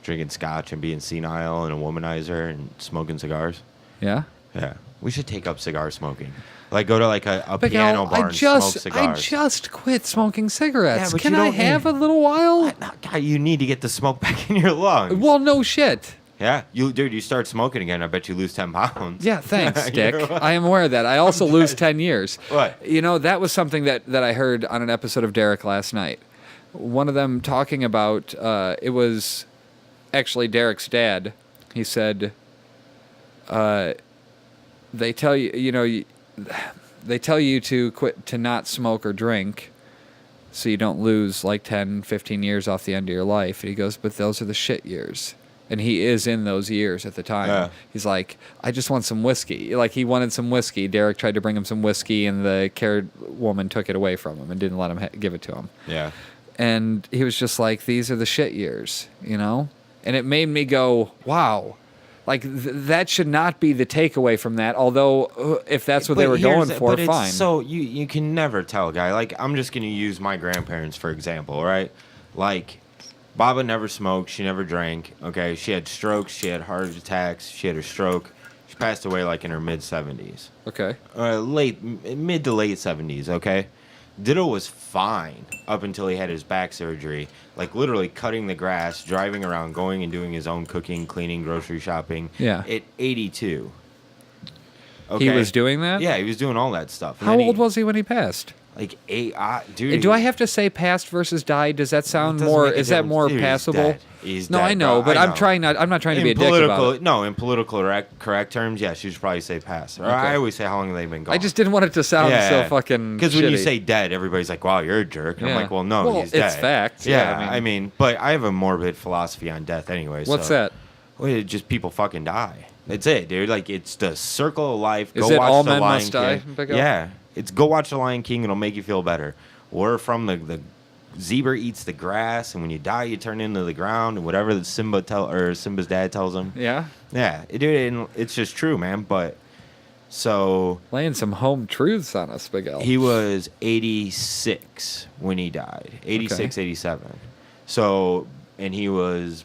drinking scotch and being senile and a womanizer and smoking cigars. Yeah? Yeah. We should take up cigar smoking. Like, go to, like, a But piano bar and smoke I cigars. just quit smoking cigarettes. Yeah, but Can you I don't have need- a little while? God, you need to get the smoke back in your lungs. Well, no shit. Yeah, you start smoking again, I bet you lose 10 pounds. Yeah, thanks, Dick. You know? I am aware of that. I also lose 10 years. What? You know, that was something that I heard on an episode of Derek last night. One of them talking about, it was actually Derek's dad. He said, they tell you, they tell you to quit, to not smoke or drink so you don't lose like 10, 15 years off the end of your life. And he goes, but those are the shit years. And he is in those years at the time. Yeah. He's like, I just want some whiskey. Like, he wanted some whiskey. Derek tried to bring him some whiskey, and the care woman took it away from him and didn't let him give it to him. Yeah. And he was just like, these are the shit years, you know? And it made me go, wow. Like, that should not be the takeaway from that. Although, if that's what they were going for, fine. So you can never tell, guy. Like, I'm just going to use my grandparents, for example, right? Like, Baba never smoked. She never drank. Okay, she had strokes. She had heart attacks. She had a stroke. She passed away like in her mid-70s. Okay. Mid to late 70s. Okay. Ditto was fine up until he had his back surgery. Like literally cutting the grass, driving around, going and doing his own cooking, cleaning, grocery shopping. Yeah. At 82. Okay. He was doing that? Yeah, he was doing all that stuff. And How then old was he when he passed? Like dude. Do I have to say passed versus died? Does that sound doesn't more? make a Is that difference. more Dude, he's passable? dead. He's No, dead, I know, bro. but I I'm know. not trying to be a In dick about it. No, in political correct terms, yes, you should probably say pass. Or Okay. I always say how long have they been gone. I just didn't want it to sound so fucking. Because when you shitty. say dead, everybody's like, "Wow, you're a jerk." And I'm Yeah. like, "Well, no, Well, he's dead." it's fact. Yeah, Yeah, I mean, but I have a morbid philosophy on death anyway. What's so, that? Well, it just people fucking die. That's it, dude. Like it's the circle of life. Is Go it watch all the men Lion must die, King. Big Al? Yeah, it's go watch the Lion King. It'll make you feel better. Or from the zebra eats the grass, and when you die, you turn into the ground, and whatever the Simba's dad tells him. Yeah. Yeah, dude, and it's just true, man. But so Laying some home truths on us, Big L. he was 86 when he died. 86, 87. So, and he was,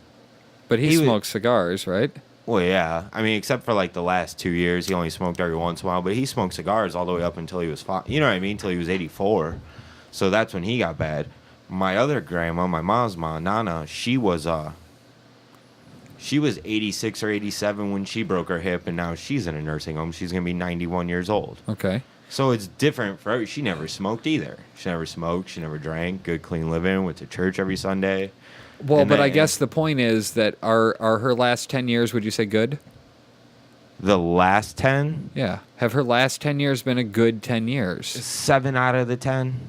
But he he was- smokes cigars, right? well, yeah. I mean, except for like the last 2 years, he only smoked every once in a while. But he smoked cigars all the way up until he was you know what I mean? Until he was 84. So that's when he got bad. My other grandma, my mom's mom, Nana, she was 86 or 87 when she broke her hip, and now she's in a nursing home. She's gonna be 91 years old. Okay. So it's different for her. She never smoked either. She never smoked. She never drank. Good, clean living. Went to church every Sunday. Well, And but I then- guess the point is that are her last 10 years, would you say good? The last 10? Yeah. Have her last 10 years been a good 10 years? 7 out of the 10.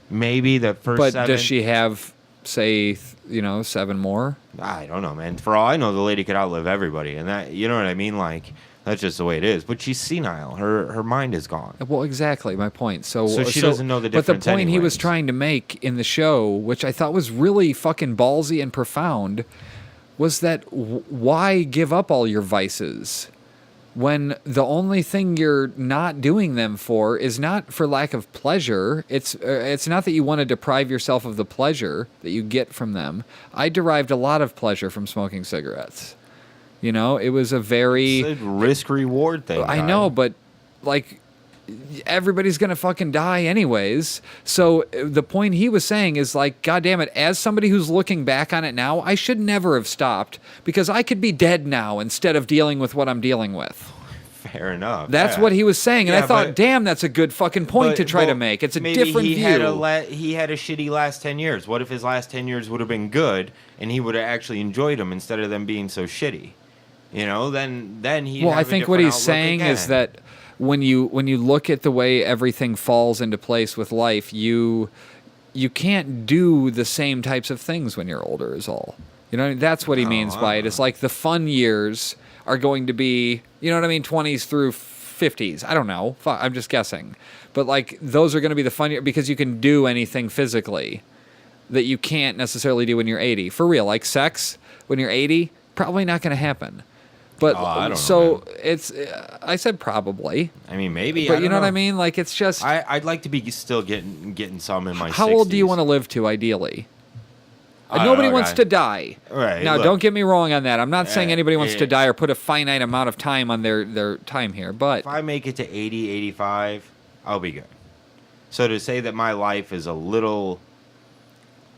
Maybe the first But 7. does she have, say, 7 more? I don't know, man. For all I know, the lady could outlive everybody. And that, you know what I mean? Like, that's just the way it is. But she's senile. Her mind is gone. Well, exactly my point. So she doesn't know the difference. But the point he was anyways. trying to make in the show, which I thought was really fucking ballsy and profound, was that why give up all your vices when the only thing you're not doing them for is not for lack of pleasure. It's not that you want to deprive yourself of the pleasure that you get from them. I derived a lot of pleasure from smoking cigarettes. It was a very... It's a risk-reward thing. I know, but, like, everybody's going to fucking die anyways. So the point he was saying is, like, God damn it, as somebody who's looking back on it now, I should never have stopped because I could be dead now instead of dealing with what I'm dealing with. Fair enough. That's what he was saying, and I thought, damn, that's a good fucking point to try to make. It's a different view. He had a shitty last 10 years. What if his last 10 years would have been good and he would have actually enjoyed them instead of them being so shitty? Then he. Well, I think what he's saying is that when you look at the way everything falls into place with life, you can't do the same types of things when you're older. Is all. That's what he means by it. It's like the fun years are going to be, 20s through 50s. I don't know. I'm just guessing, but like those are going to be the fun years because you can do anything physically that you can't necessarily do when you're 80. For real, like sex when you're 80, probably not going to happen. But I don't so know, it's. I said probably. I mean, maybe. But I you know don't what I mean? Like it's just. I'd like to be still getting some in my. How 60s. old do you want to live to, ideally? Nobody wants to die. Right. Now, look, don't get me wrong on that. I'm not saying anybody wants to it's- die or put a finite amount of time on their time here, but If I make it to 80, 85, I'll be good. So to say that my life is a little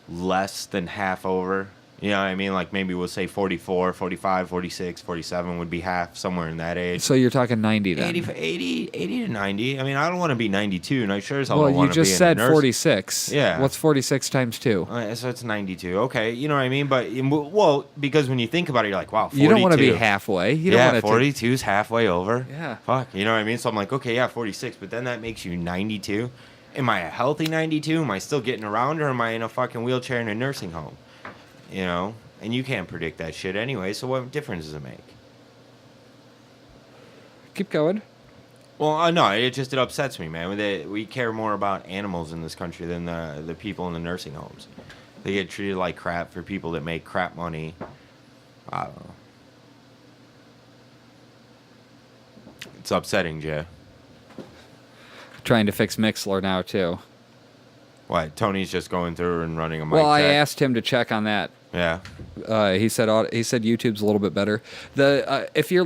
less than half over, you know what I mean? Like maybe we'll say 44, 45, 46, 47 would be half, somewhere in that age. so you're talking 90 then. 80 to 90. I mean, I don't want to be 92, and I sure as hell Well, don't you want to be just in said a nurse. 46. Yeah. What's 46 times 2? So it's 92. Okay, you know what I mean? But, well, because when you think about it, you're like, wow, 42. You don't want to be halfway. You don't Yeah, want to 42 is halfway over. Yeah. Fuck, you know what I mean? So I'm like, okay, yeah, 46, but then that makes you 92. Am I a healthy 92? Am I still getting around, or am I in a fucking wheelchair in a nursing home? You know? And you can't predict that shit anyway, so what difference does it make? Keep going. Well, no, it upsets me, man. We care more about animals in this country than the people in the nursing homes. They get treated like crap for people that make crap money. I don't know. It's upsetting, Jay. Trying to fix Mixler now too. What? Tony's just going through and running a mic Well, I check? asked him to check on that. Yeah. He said YouTube's a little bit better. If you're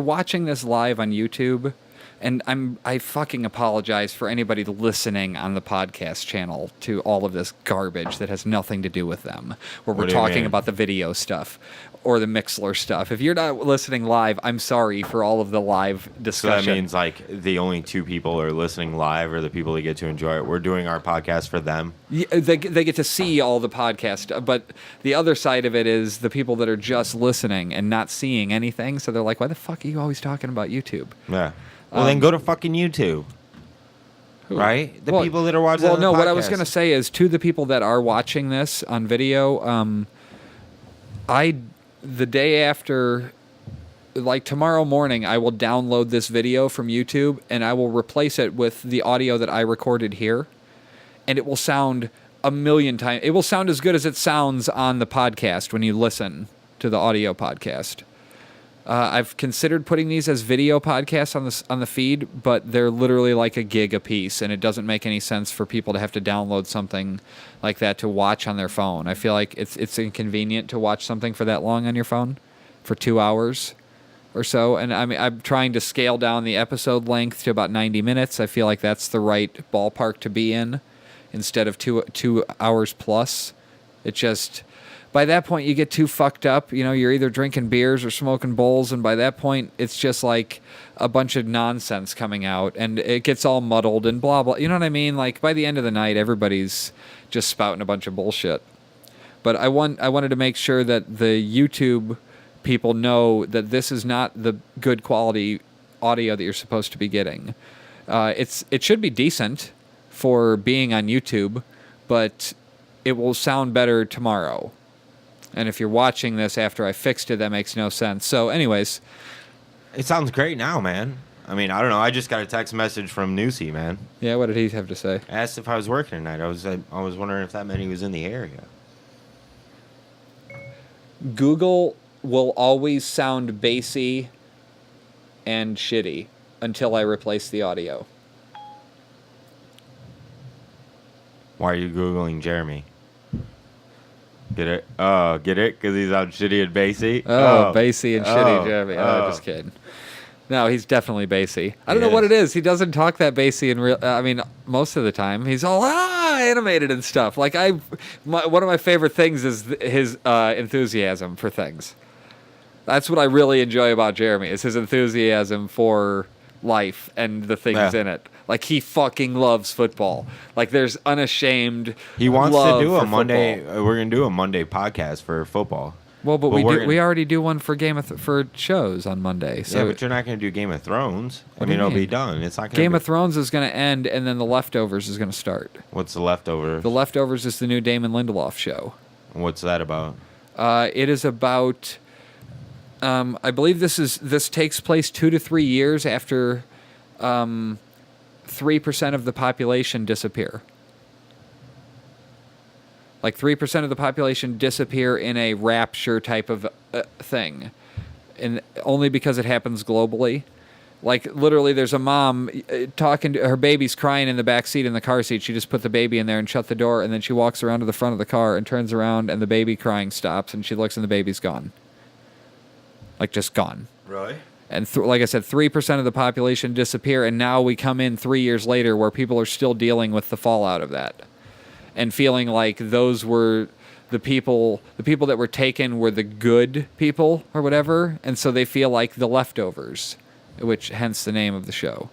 watching this live on YouTube, and I fucking apologize for anybody listening on the podcast channel to all of this garbage that has nothing to do with them, where we're What do you talking mean? about the video stuff or the Mixler stuff. If you're not listening live, I'm sorry for all of the live So discussion. that means like the only two people are listening live are the people that get to enjoy it. We're doing our podcast for them. Yeah, they get to see all the podcast, but the other side of it is the people that are just listening and not seeing anything. So they're like, "Why the fuck are you always talking about YouTube?" Yeah. Well, then go to fucking YouTube. Right? The people that are watching Well, the no, what I was podcast. going to say is to the people that are watching this on video, the day after, like tomorrow morning, I will download this video from YouTube and I will replace it with the audio that I recorded here. And it will sound a million times. It will sound as good as it sounds on the podcast when you listen to the audio podcast. I've considered putting these as video podcasts on the feed, but they're literally like a gig a piece, and it doesn't make any sense for people to have to download something like that to watch on their phone. I feel like it's inconvenient to watch something for that long on your phone, for 2 hours or so. And I mean, I'm trying to scale down the episode length to about 90 minutes. I feel like that's the right ballpark to be in, instead of 2 hours plus. It just... By that point, you get too fucked up. You know, you're either drinking beers or smoking bowls, and by that point, it's just like a bunch of nonsense coming out, and it gets all muddled and blah, blah. You know what I mean? Like, by the end of the night, everybody's just spouting a bunch of bullshit. But I wanted to make sure that the YouTube people know that this is not the good quality audio that you're supposed to be getting. It should be decent for being on YouTube, but it will sound better tomorrow. And if you're watching this after I fixed it, that makes no sense. So anyways. It sounds great now, man. I mean, I don't know. I just got a text message from Newsy, man. Yeah, what did he have to say? Asked if I was working tonight. I was wondering if that meant he was in the area. Google will always sound bassy and shitty until I replace the audio. Why are you Googling Jeremy? Get it? Oh, get it? Because he's on shitty and bassy? Oh, bassy and shitty Jeremy. Oh, just kidding. No, he's definitely bassy. I don't know what it is. He doesn't talk that bassy in real. I mean, most of the time he's all animated and stuff. Like one of my favorite things is his enthusiasm for things. That's what I really enjoy about Jeremy is his enthusiasm for life and the things in it. Like he fucking loves football. Like there's unashamed. He wants love to do a for Monday. football. We're gonna do a Monday podcast for football. Well, but we already do one for for shows on Monday. So yeah, but you're not going to do Game of Thrones. What do you it'll mean? be done. It's not Game of Thrones is going to end, and then The Leftovers is going to start. What's The Leftovers? The Leftovers is the new Damon Lindelof show. What's that about? It is about. I believe this takes place 2 to 3 years after 3% of the population disappear. Like 3% of the population disappear in a rapture type of thing, and only because it happens globally. Like literally, there's a mom talking to her baby's crying in the back seat in the car seat. She just put the baby in there and shut the door, and then she walks around to the front of the car and turns around, and the baby crying stops, and she looks, and the baby's gone. Like just gone. Really? And like I said, 3% of the population disappear, and now we come in 3 years later where people are still dealing with the fallout of that. And feeling like those were the people that were taken were the good people or whatever, and so they feel like the leftovers, which hence the name of the show.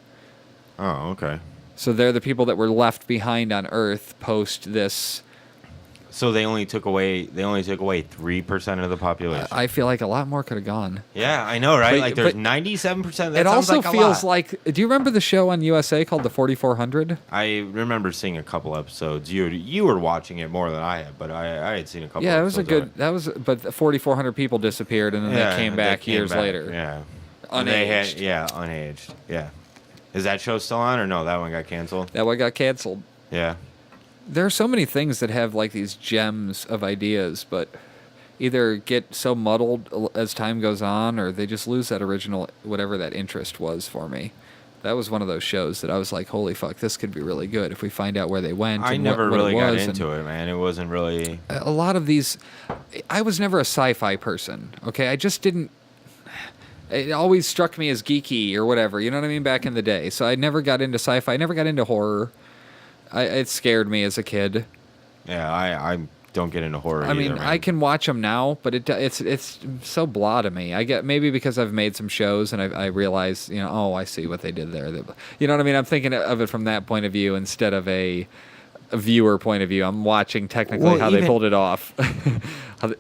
Oh, okay. So they're the people that were left behind on Earth post this. So they only took away 3% of the population. I feel like a lot more could have gone. Yeah, I know, right? But- Like there's but 97%. That It sounds also like a feels lot. like. Do you remember the show on USA called The 4400? I remember seeing a couple episodes. You were watching it more than I had, but I had seen a couple. Yeah, it was a episodes of good. But 4,400 people disappeared, and then they came back years later. Yeah, Unaged. Unaged. Yeah. Is that show still on or no? That one got canceled. That one got canceled. Yeah. There are so many things that have like these gems of ideas, but either get so muddled as time goes on, or they just lose that original whatever that interest was for me. That was one of those shows that I was like, "Holy fuck, this could be really good if we find out where they went." I and never what really it got was. into it, man. It wasn't really. A lot of these, I was never a sci-fi person. Okay, I just didn't. It always struck me as geeky or whatever. You know what I mean? Back in the day, so I never got into sci-fi. I never got into horror. It scared me as a kid. Yeah, I don't get into horror. I mean, either, man. I can watch them now, but it's so blah to me. I get maybe because I've made some shows and I realize, oh, I see what they did there. You know what I mean? I'm thinking of it from that point of view instead of a viewer point of view. I'm watching technically how they pulled it off,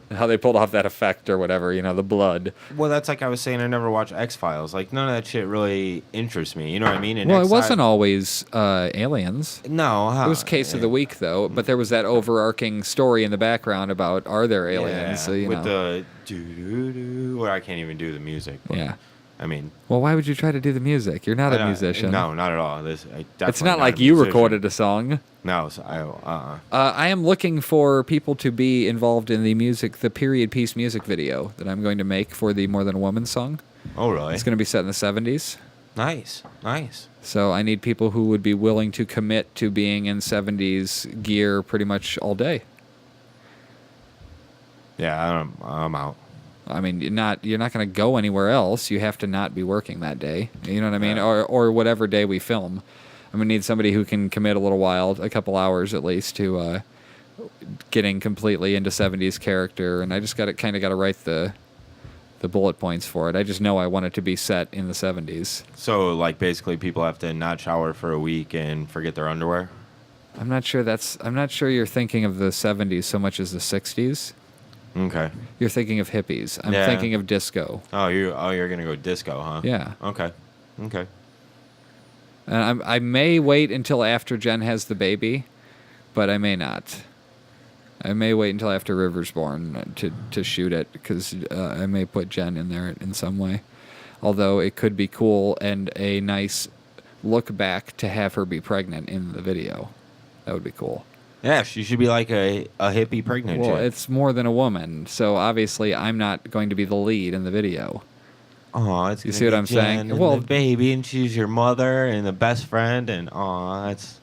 how they pulled off that effect or whatever. The blood. Well, that's like I was saying. I never watched X-Files. Like none of that shit really interests me. You know what I mean? And Well, it wasn't always aliens. No, It was case of the week though, but there was that overarching story in the background about are there aliens? So, with the do. Well, I can't even do the music. But, yeah. I mean, Well, why would you try to do the music? You're not a musician. No, not at all. It's not like you recorded a song. No, so I am looking for people to be involved in the period piece music video that I'm going to make for the More Than a Woman song. Oh, really? It's going to be set in the 70s. Nice. So I need people who would be willing to commit to being in 70s gear pretty much all day. Yeah, I'm out. I mean, you're not going to go anywhere else. You have to not be working that day. You know what I mean? Yeah. Or whatever day we film. I'm going to need somebody who can commit a little while, a couple hours at least, to getting completely into 70s character. And I just got to write the bullet points for it. I just know I want it to be set in the 70s. So, like, basically, people have to not shower for a week and forget their underwear. I'm not sure you're thinking of the 70s so much as the 60s. Okay. You're thinking of hippies. I'm Yeah. thinking of disco. You're gonna go disco, huh? Yeah. Okay. And I may wait until after Jen has the baby, but I may not. I may wait until after River's born to shoot it, because I may put Jen in there in some way. Although it could be cool and a nice look back to have her be pregnant in the video. That would be cool. Yeah, she should be like a hippie pregnant Well, chick. it's more than a woman, so obviously I'm not going to be the lead in the video. Oh, it's You gonna see what be I'm Jen saying? and Well, the baby, and she's your mother and the best friend, and that's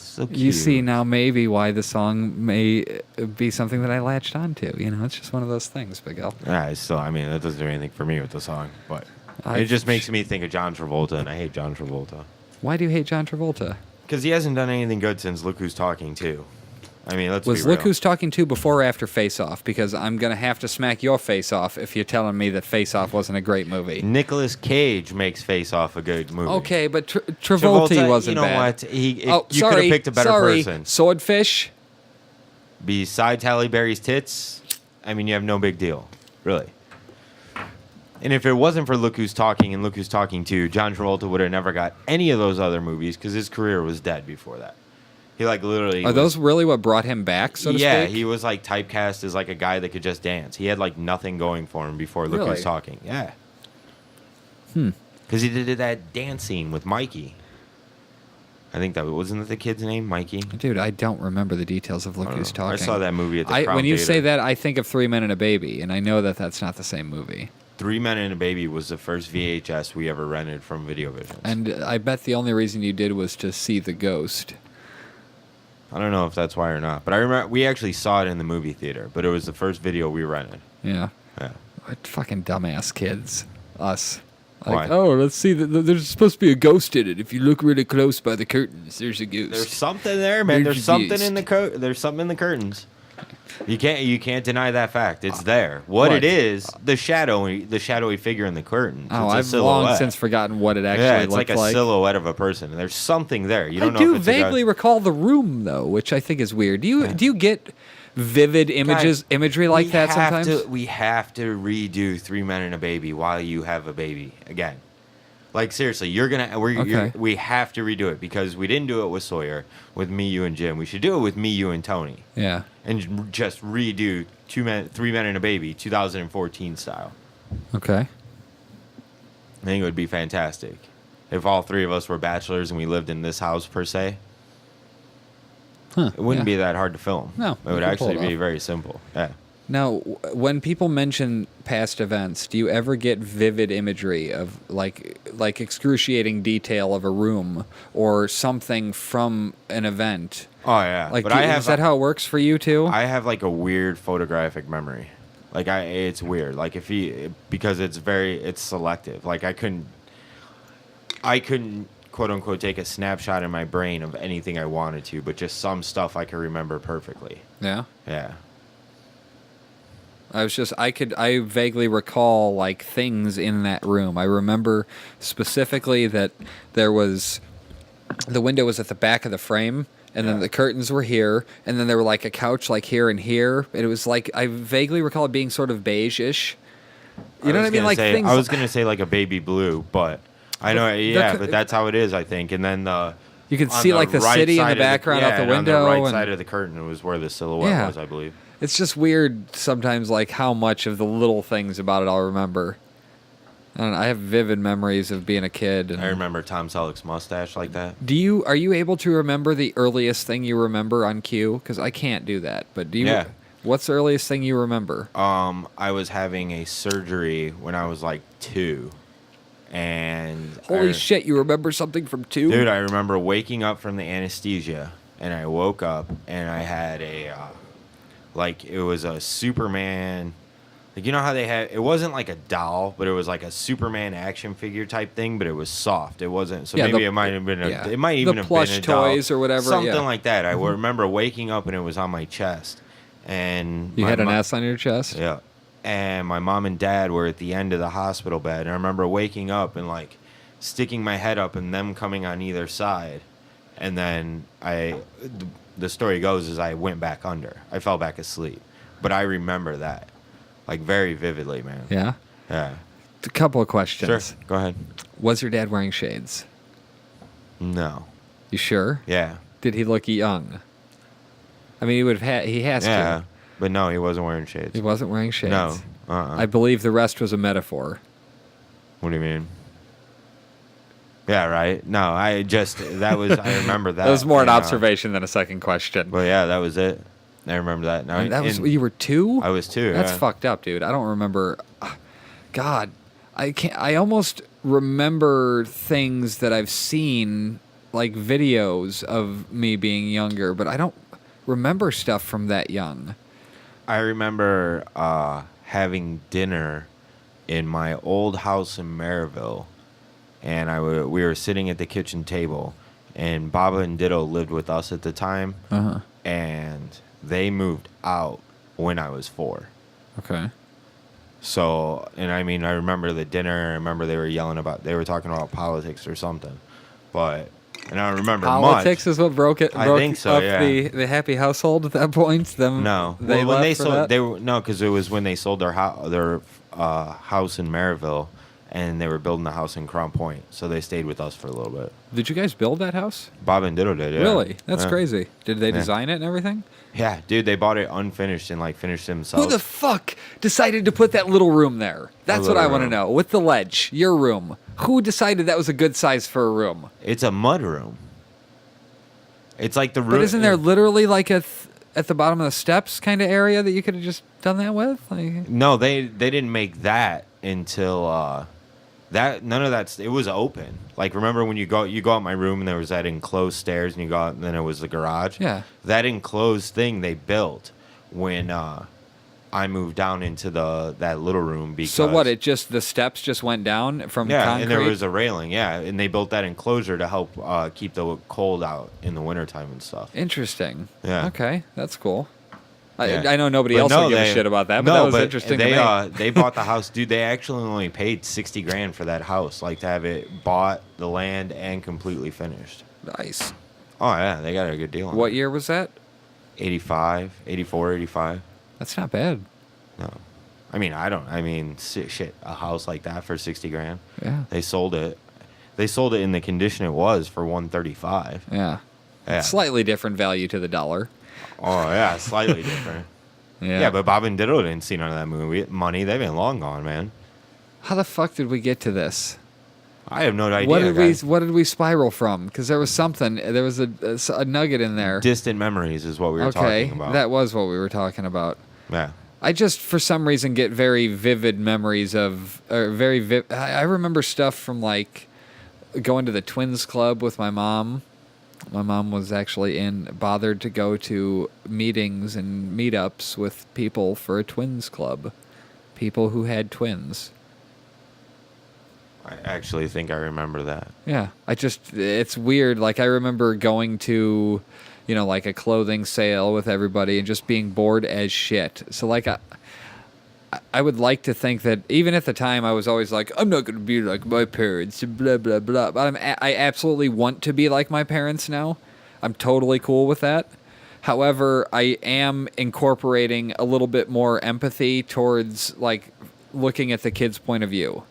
so cute. you see now maybe why the song may be something that I latched onto. You know, it's just one of those things, Big L. Yeah, I mean, that doesn't do anything for me with the song, but I- it just makes me think of John Travolta, and I hate John Travolta. Why do you hate John Travolta? Because he hasn't done anything good since Look Who's Talking too. I mean, let's Was be real. Look Who's Talking to before or after Face Off? Because I'm going to have to smack your face off if you're telling me that Face Off wasn't a great movie. Nicolas Cage makes Face Off a good movie. Okay, but Travolta wasn't you know bad. what? You could sorry, have picked a better sorry. person. Swordfish? Besides Halle Berry's tits, I mean, you have no big deal, really. And if it wasn't for Look Who's Talking and Look Who's Talking 2, John Travolta would have never got any of those other movies because his career was dead before that. He literally. Are those really what brought him back, so to yeah, speak? he was typecast as a guy that could just dance. He had nothing going for him before Look Really? Who's Talking. Yeah. Because he did that dance scene with Mikey. I think that wasn't the kid's name, Mikey. Dude, I don't remember the details of Look Who's Talking. I saw that movie at the Crown When you Theater. say that, I think of 3 Men and a Baby, and I know that that's not the same movie. 3 Men and a Baby was the first VHS we ever rented from Video Visions. And I bet the only reason you did was to see the ghost. I don't know if that's why or not, but I remember we actually saw it in the movie theater, but it was the first video we rented. Yeah. Yeah. What fucking dumbass kids. Us. Why? Oh, let's see. There's supposed to be a ghost in it. If you look really close by the curtains, there's a ghost. There's something there, man. There's There's something ghost. in the there's something in the curtains. You can't deny that fact. It's there. What What? it is, the shadowy figure in the curtains. Oh, It's a I've silhouette. long since forgotten what it actually Yeah, it's looked like a silhouette of a person. There's something there. You don't know I do if it's a guy- vaguely recall the room, though, which I think is weird. Do you get vivid imagery like We that have sometimes? we have to redo 3 Men and a Baby while you have a baby again. Seriously, Okay. we have to redo it because we didn't do it with Sawyer, with me, you, and Jim. We should do it with me, you, and Tony, Yeah. and just redo 3 Men and a Baby, 2014 style. Okay. I think it would be fantastic if all three of us were bachelors and we lived in this house per se. Huh. It wouldn't yeah. be that hard to film. No, it you would could pull actually it be off. very simple. Yeah. Now, when people mention past events, do you ever get vivid imagery of like excruciating detail of a room or something from an event? Oh yeah. Like, but I have is that how it works for you too? I have a weird photographic memory. It's weird. Because it's selective. I couldn't quote unquote take a snapshot in my brain of anything I wanted to, but just some stuff I could remember perfectly. Yeah. Yeah. I vaguely recall things in that room. I remember specifically that the window was at the back of the frame, and then the curtains were here, and then there were a couch here and here. And it was I vaguely recall it being sort of beige-ish. You know what I mean? Things. I was gonna say a baby blue, but I know, but that's how it is, I think. And then You could on see the right city in side the of background out the and on window. the right and side of the curtain was where the silhouette was, I believe. It's just weird sometimes, how much of the little things about it I'll remember. And I have vivid memories of being a kid. And I remember Tom Selleck's mustache like that. Are you able to remember the earliest thing you remember on cue? Because I can't do that. But do you? Yeah. What's the earliest thing you remember? I was having a surgery when I was 2. And Holy shit! You remember something from 2? Dude, I remember waking up from the anesthesia, and I woke up, and I had a, it was a Superman, you know how they had, it wasn't a doll, but it was a Superman action figure type thing, but it was soft. It wasn't, so maybe it might have been, it might even have been plush a doll. toys or whatever. Something yeah. like that. I remember waking up, and it was on my chest. And You had an S on your chest? Yeah. And my mom and dad were at the end of the hospital bed. And I remember waking up and sticking my head up and them coming on either side. And then the story goes is I went back under. I fell back asleep. but I remember that, like, very vividly, man. Yeah. Yeah. A couple of questions. Sure. Go ahead. Was your dad wearing shades? No. You sure? Yeah. Did he look young? I mean, he would have he has Yeah. to. But no, he wasn't wearing shades. He wasn't wearing shades. No. I believe the rest was a metaphor. What do you mean? Yeah, right. No, I remember that. That was more an And, observation than a second question. Well, yeah, that was it. I remember that. Now, And that was you were 2? I was 2. That's yeah. fucked up, dude. I don't remember. God, I can't. I almost remember things that I've seen, like videos of me being younger, but I don't remember stuff from that young. I remember having dinner in my old house in Maryville, and we were sitting at the kitchen table, and Baba and Ditto lived with us at the time, and they moved out when I was 4. Okay. So, and I mean, I remember the dinner. I remember they were talking about politics or something, and I don't remember Politics much. is what broke I think so, up yeah. the happy household at that point. No, they when they left for sold, that? they were no, because it was when they sold their house in Maryville, and they were building the house in Crown Point, so they stayed with us for a little bit. Did you guys build that house? Bob and Ditto did, yeah. Really? That's Yeah. crazy. Did they design it and everything? Yeah, dude, they bought it unfinished and like finished themselves. Who the fuck decided to put that little room there? That's what I little want to room. know. With the ledge, your room. Who decided that was a good size for a room? It's a mud room. It's like the room. But isn't there literally like at the bottom of the steps kind of area that you could have just done that with? Like, No, they didn't make that until none of that. It was open. Like, remember when you go out my room and there was that enclosed stairs, and you go out and then it was the garage. Yeah. That enclosed thing they built when I moved down into that little room because. so what? The steps just went down from Yeah, concrete? and there was a railing. Yeah, and they built that enclosure to help keep the cold out in the wintertime and stuff. Interesting. Yeah. Okay, that's cool. Yeah. I know nobody But else no, would give a they- shit about that, but that was interesting They to me. they bought the house, dude. They actually only paid $60,000 for that house, like to have it bought, the land, and completely finished. Nice. Oh yeah, they got a good deal on What it. year was that? 85, 84, 85. That's not bad. No, I mean, shit, a house like that for $60,000. Yeah. They sold it. They sold it in the condition it was for $135. Yeah. Yeah. Slightly different value to the dollar. Oh yeah, slightly different. Yeah, but Bob and Ditto didn't see none of that money. They've been long gone, man. How the fuck did we get to this? I have no idea. What did we spiral from? Because there was something. There was a nugget in there. Distant memories is what we were Okay, talking about. that was what we were talking about. Yeah. I just, for some reason, get very vivid memories of, I remember stuff from like going to the Twins Club with my mom. My mom was actually bothered to go to meetings and meetups with people for a Twins Club. People who had twins. I actually think I remember that. Yeah. It's weird. Like, I remember going to, like a clothing sale with everybody and just being bored as shit. So, like, I would like to think that even at the time I was always like, I'm not going to be like my parents, blah, blah, blah. But I absolutely want to be like my parents now. I'm totally cool with that. However, I am incorporating a little bit more empathy towards, like, looking at the kid's point of view.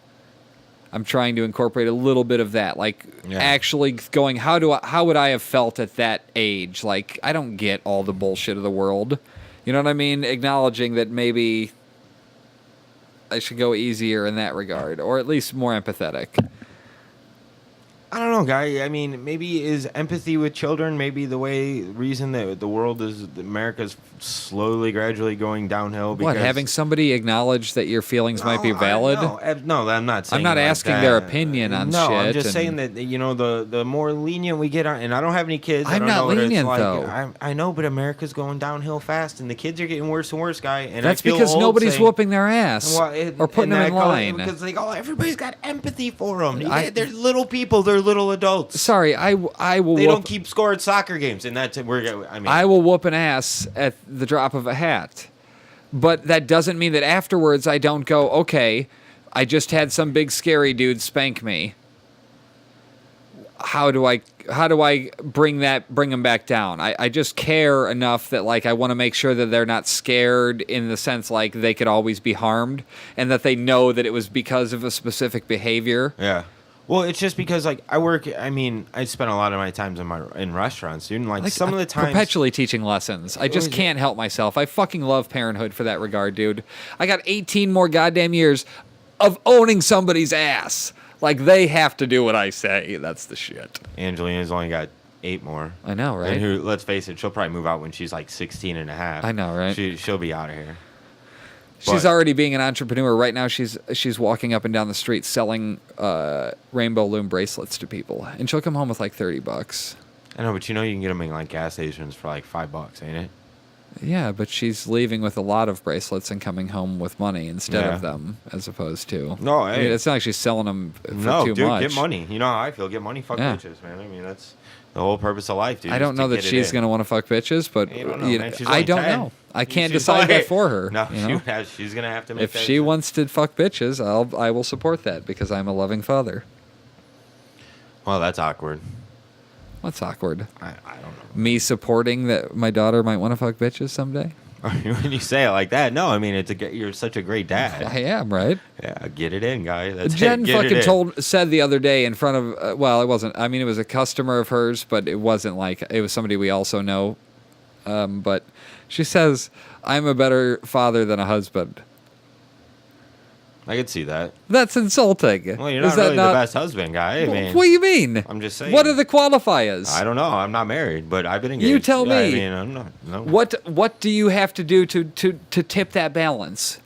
I'm trying to incorporate a little bit of that, like actually going, how would I have felt at that age? Like, I don't get all the bullshit of the world. You know what I mean? Acknowledging that maybe I should go easier in that regard, or at least more empathetic. I don't know, guy. I mean, maybe is empathy with children maybe the reason that the world America's slowly, gradually going downhill? Because Having somebody acknowledge that your feelings might be valid? No, I'm not saying I'm not like asking that. their opinion on shit. No, I'm just saying that, the more lenient we get on, and I don't have any kids. I I'm don't not know what it's lenient, like. though. I know, but America's going downhill fast, and the kids are getting worse and worse, guy. And That's I feel because old nobody's saying, whooping their ass or putting them in line. Because everybody's got empathy for them. They're little people. They're little adults. Sorry, I will. They don't keep score at soccer games, and I will whoop an ass at the drop of a hat. But that doesn't mean that afterwards I don't go, okay, I just had some big scary dude spank me. How do I how do I bring them back down? I just care enough that like I want to make sure that they're not scared in the sense like they could always be harmed, and that they know that it was because of a specific behavior. Yeah. Well, it's just because like I spend a lot of my times in restaurants, dude. And like some of the times perpetually teaching lessons. I just can't help myself. I fucking love parenthood for that regard, dude. I got 18 more goddamn years of owning somebody's ass. Like, they have to do what I say. That's the shit. Angelina's only got 8 more. I know, right? And let's face it, she'll probably move out when she's like 16 and a half. I know, right? She'll be out of here. She's already being an entrepreneur. Right now, she's walking up and down the street selling rainbow loom bracelets to people. And she'll come home with like $30. I know, but you can get them in like gas stations for like $5, ain't it? Yeah, but she's leaving with a lot of bracelets and coming home with money instead of them, as opposed to. No, I mean, it's not like she's selling them for too much. No, dude, get money. You know how I feel. Get money, fuck bitches, man. I mean, that's the whole purpose of life, dude. I don't know that she's going to want to fuck bitches, but I don't know. I can't decide that for her. No, she's going to have to make if that she wants to fuck bitches, I will support that because I'm a loving father. Well, that's awkward. What's awkward? I don't know. Me supporting that my daughter might want to fuck bitches someday? When you say it like that, no. I mean, you're such a great dad. I am, right? Yeah, get it in, guy. Jen fucking said the other day in front of, well, it wasn't, I mean, it was a customer of hers, but it wasn't like, it was somebody we also know. But she says, I'm a better father than a husband. I could see that. That's insulting. Well, you're not really the best husband, guy. I mean, what do you mean? I'm just saying. What are the qualifiers? I don't know. I'm not married, but I've been engaged. You tell me. I mean, I'm not. No. What do you have to do to tip that balance?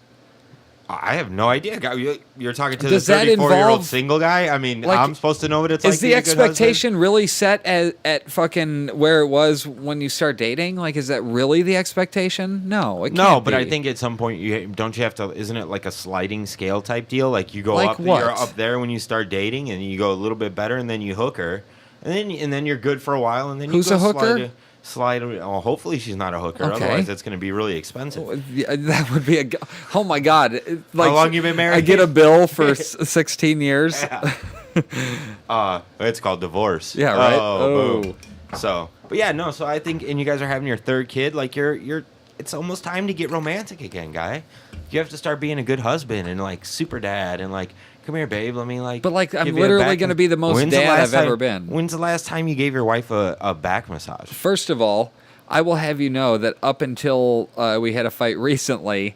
I have no idea. Guy, you're talking to Does the that 34-year-old involve, single guy? I mean, like, I'm supposed to know what it's like. Is the expectation really set at fucking where it was when you start dating? Like, is that really the expectation? No, it can't No, but be. I think at some point don't you have to? Isn't it like a sliding scale type deal? Like you go like up, what? you're up there when you start dating, and you go a little bit better, and then you hook her, and then you're good for a while, and then Who's you go a hooker? Slide. Oh, hopefully she's not a hooker. Okay. Otherwise, it's going to be really expensive. Yeah, that would be oh my god! Like, how long you been married? I get a bill for 16 years. Yeah. It's called divorce. Yeah, right. Oh, boom. So, but yeah, no. So I think, and you guys are having your 3rd kid. Like you're. It's almost time to get romantic again, guy. You have to start being a good husband and like super dad and like, come here, babe. Let me like. But like, I'm literally going to be the most dad I've ever been. When's the last time you gave your wife a back massage? First of all, I will have you know that up until we had a fight recently,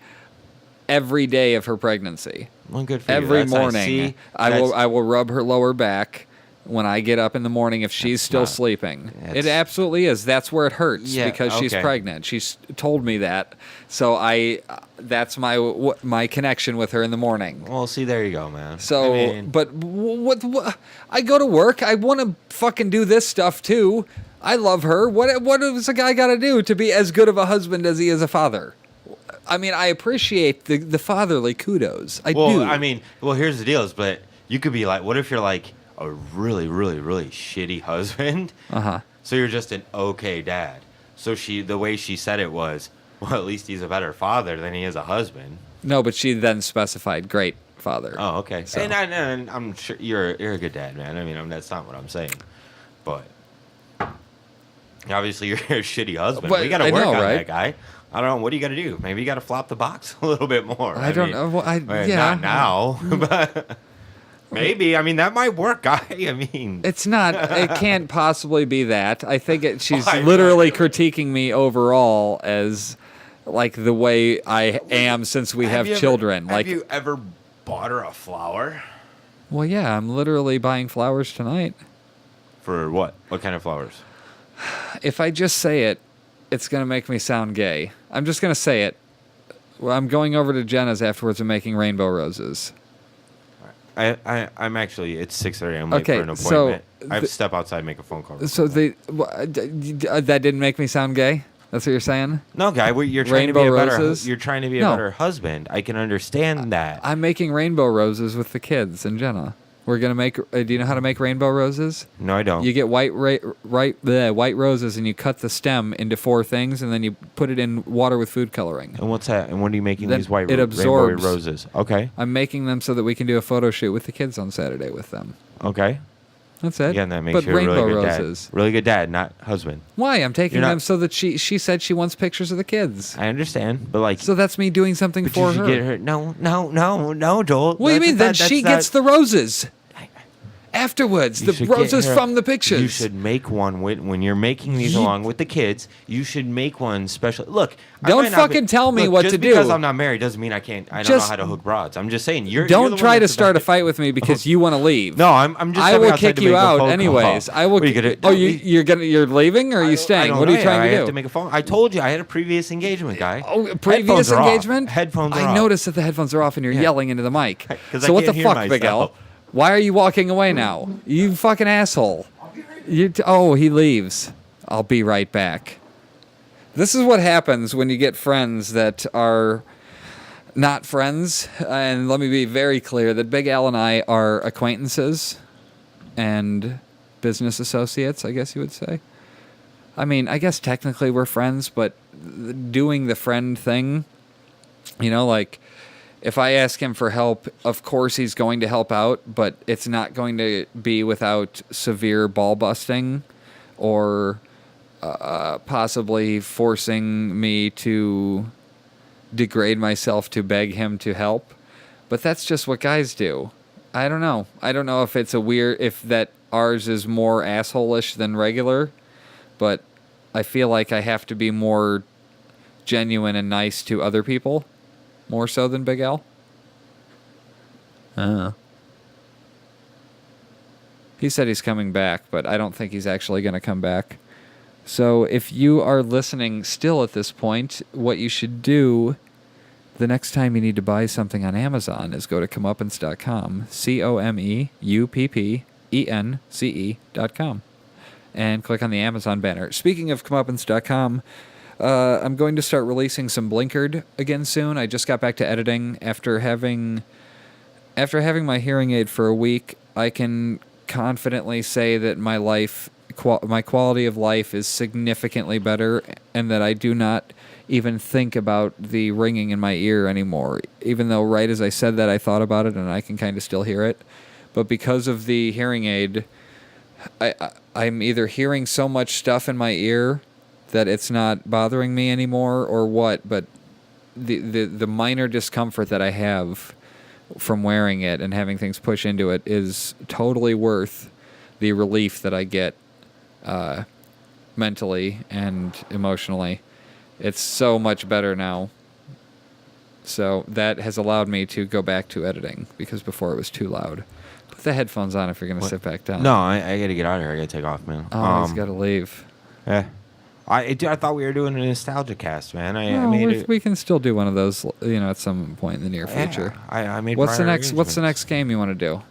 every day of her pregnancy, well, good for you. Every That's nice. morning, See, I will rub her lower back. When I get up in the morning, if she's still sleeping, it absolutely is. That's where it hurts because she's pregnant. She's told me that, so that's my connection with her in the morning. Well, see, there you go, man. So, but what? I go to work. I want to fucking do this stuff too. I love her. What does a guy got to do to be as good of a husband as he is a father? I mean, I appreciate the fatherly kudos. I do. I mean, here's the deal: but you could be like, what if you're like a really, really, really shitty husband. So you're just an okay dad. So the way she said it was, well, at least he's a better father than he is a husband. No, but she then specified great father. Oh, okay. So. And I'm sure you're a good dad, man. I mean, that's not what I'm saying. But obviously you're a shitty husband. But we got to work on right? that, guy. I don't know. What do you got to do? Maybe you got to flop the box a little bit more. I don't know. Well, Not now, but... Maybe. I mean, that might work, guy. I mean... It's not. It can't possibly be that. I think she's literally critiquing me overall as, like, the way I am since we have children. Have you ever bought her a flower? Well, yeah. I'm literally buying flowers tonight. For what? What kind of flowers? If I just say it, it's going to make me sound gay. I'm just going to say it. Well, I'm going over to Jenna's afterwards and making rainbow roses. I'm actually, it's 6:30. I'm late for an appointment. I have to step outside and make a phone call. So that didn't make me sound gay? That's what you're saying? No, guy, you're trying rainbow to be roses? You're trying to be a better husband. I can understand that. I'm making rainbow roses with the kids and Jenna. We're gonna make. Do you know how to make rainbow roses? No, I don't. You get white roses and you cut the stem into 4 things and then you put it in water with food coloring. And what's that? And when are you making these white rainbow roses? Okay. I'm making them so that we can do a photo shoot with the kids on Saturday with them. Okay. That's it. Yeah, and that makes but you a really rainbow good roses. dad. Really good dad, not husband. Why? I'm taking You're not- them so that she said she wants pictures of the kids. I understand, but like, So that's me doing something but for you should her. get her. No, Joel. What do you mean? Then she gets the roses. Afterwards, You the should get roses her- from the pictures. You should make one when you're making these along with the kids. You should make one special. Look, I Don't might not fucking tell me what just to do. Because I'm not married doesn't mean I can't. I don't know Just- how to hook broads. I'm just saying you're. Don't the try one to that's start a about- fight with me because you want to leave. No, I'm just. I stepping will outside kick to you make a out phone anyways. call. I will. What are you gonna? Oh, you're leaving or are you I staying? don't What are you know trying yet. to do? I have to make a phone. I told you I had a previous engagement, guy. Oh, previous Headphones are off. engagement? Headphones are I off. noticed that the headphones are off and you're yelling into the mic. 'Cause I So what can't the hear fuck, Big L? myself. Why are you walking away now? You fucking asshole. Oh, he leaves. I'll be right back. This is what happens when you get friends that are not friends. And let me be very clear that Big Al and I are acquaintances and business associates, I guess you would say. I mean, I guess technically we're friends, but doing the friend thing, like if I ask him for help, of course he's going to help out, but it's not going to be without severe ball busting or possibly forcing me to degrade myself to beg him to help. But that's just what guys do. I don't know. I don't know if it's if that ours is more asshole-ish than regular, but I feel like I have to be more genuine and nice to other people, more so than Big L. He said he's coming back, but I don't think he's actually going to come back. So if you are listening still at this point, what you should do the next time you need to buy something on Amazon is go to comeuppance.com, COMEUPPENCE.com, and click on the Amazon banner. Speaking of comeuppance.com, I'm going to start releasing some Blinkered again soon. I just got back to editing after having my hearing aid for a week. I can confidently say that my quality of life is significantly better, and that I do not even think about the ringing in my ear anymore. Even though right as I said that, I thought about it, and I can kind of still hear it. But because of the hearing aid, I'm either hearing so much stuff in my ear that it's not bothering me anymore, or what. But the minor discomfort that I have from wearing it and having things push into it is totally worth the relief that I get mentally and emotionally. It's so much better now. So that has allowed me to go back to editing, because before it was too loud. Put the headphones on if you're going to sit back down. No, I got to get out of here. I got to take off, man. Oh, he's got to leave. Yeah. I thought we were doing a nostalgia cast, man. I No, made it. we can still do one of those, at some point in the near future. I made. What's the prior next arrangements. game you want to do?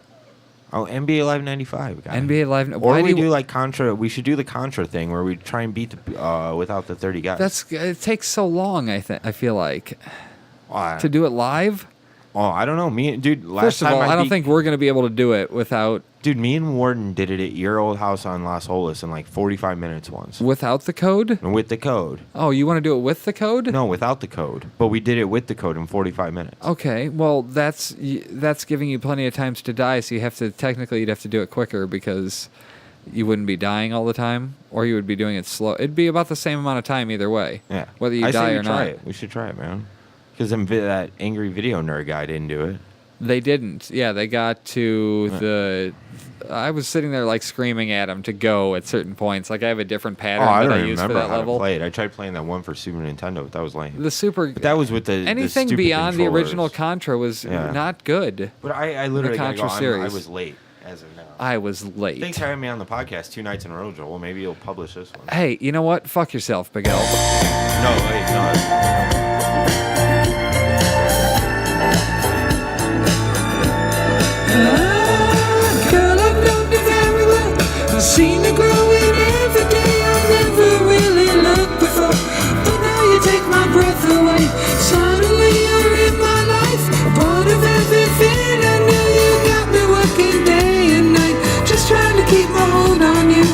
Oh, NBA Live 95. Guy. NBA Live. Or Why we do do like Contra. We should do the Contra thing where we try and beat the without the 30 guys. it takes so long. I feel like Oh, to do it live. I don't know. Dude. Last First of time all, I don't think we're going to be able to do it without Dude, me and Warden did it at your old house on Las Olas in like 45 minutes once. without the code. And with the code. Oh, you want to do it with the code? No, without the code. But we did it with the code in 45 minutes. Okay, well that's giving you plenty of times to die. So you'd have to do it quicker, because you wouldn't be dying all the time, or you would be doing it slow. It'd be about the same amount of time either way. Yeah. Whether you I die say or we try not. it. We should try it, man. Because that angry video nerd guy didn't do it. They didn't. Yeah, they got to the. I was sitting there like screaming at him to go at certain points. Like I have a different pattern I that don't I even use for remember that how level. to play it. I tried playing that one for Super Nintendo, but that was lame. The super. But that was with the anything stupid beyond the controllers. original Contra was not good. But I literally gotta Contra go. series. I was late as of now. I was late. Thanks for having me on the podcast 2 nights in a row, Joel. Well, maybe you'll publish this one. Hey, you know what? Fuck yourself, Big L. No, wait, no. Girl, I've known you very well. I've seen you growing every day. I've never really looked before, but now you take my breath away. Suddenly you're in my life, a part of everything I knew. You got me working day and night, just trying to keep my hold on you.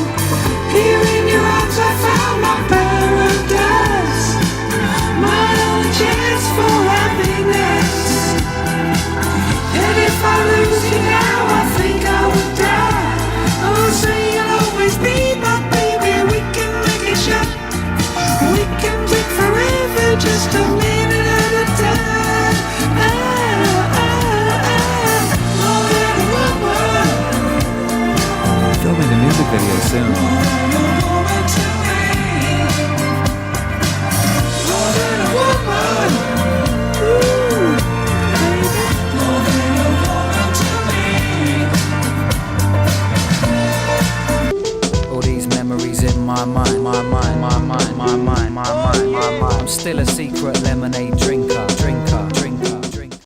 Here in your arms I found my paradise, my only chance for happiness. And if I lose you now, I think I would die. Oh, just a minute at a time. More than a woman. Filming a music video soon. More than a woman to me. More than a woman. Ooh, baby. More than a woman to me. All these memories in my mind, my mind. I'm still a secret lemonade drinker.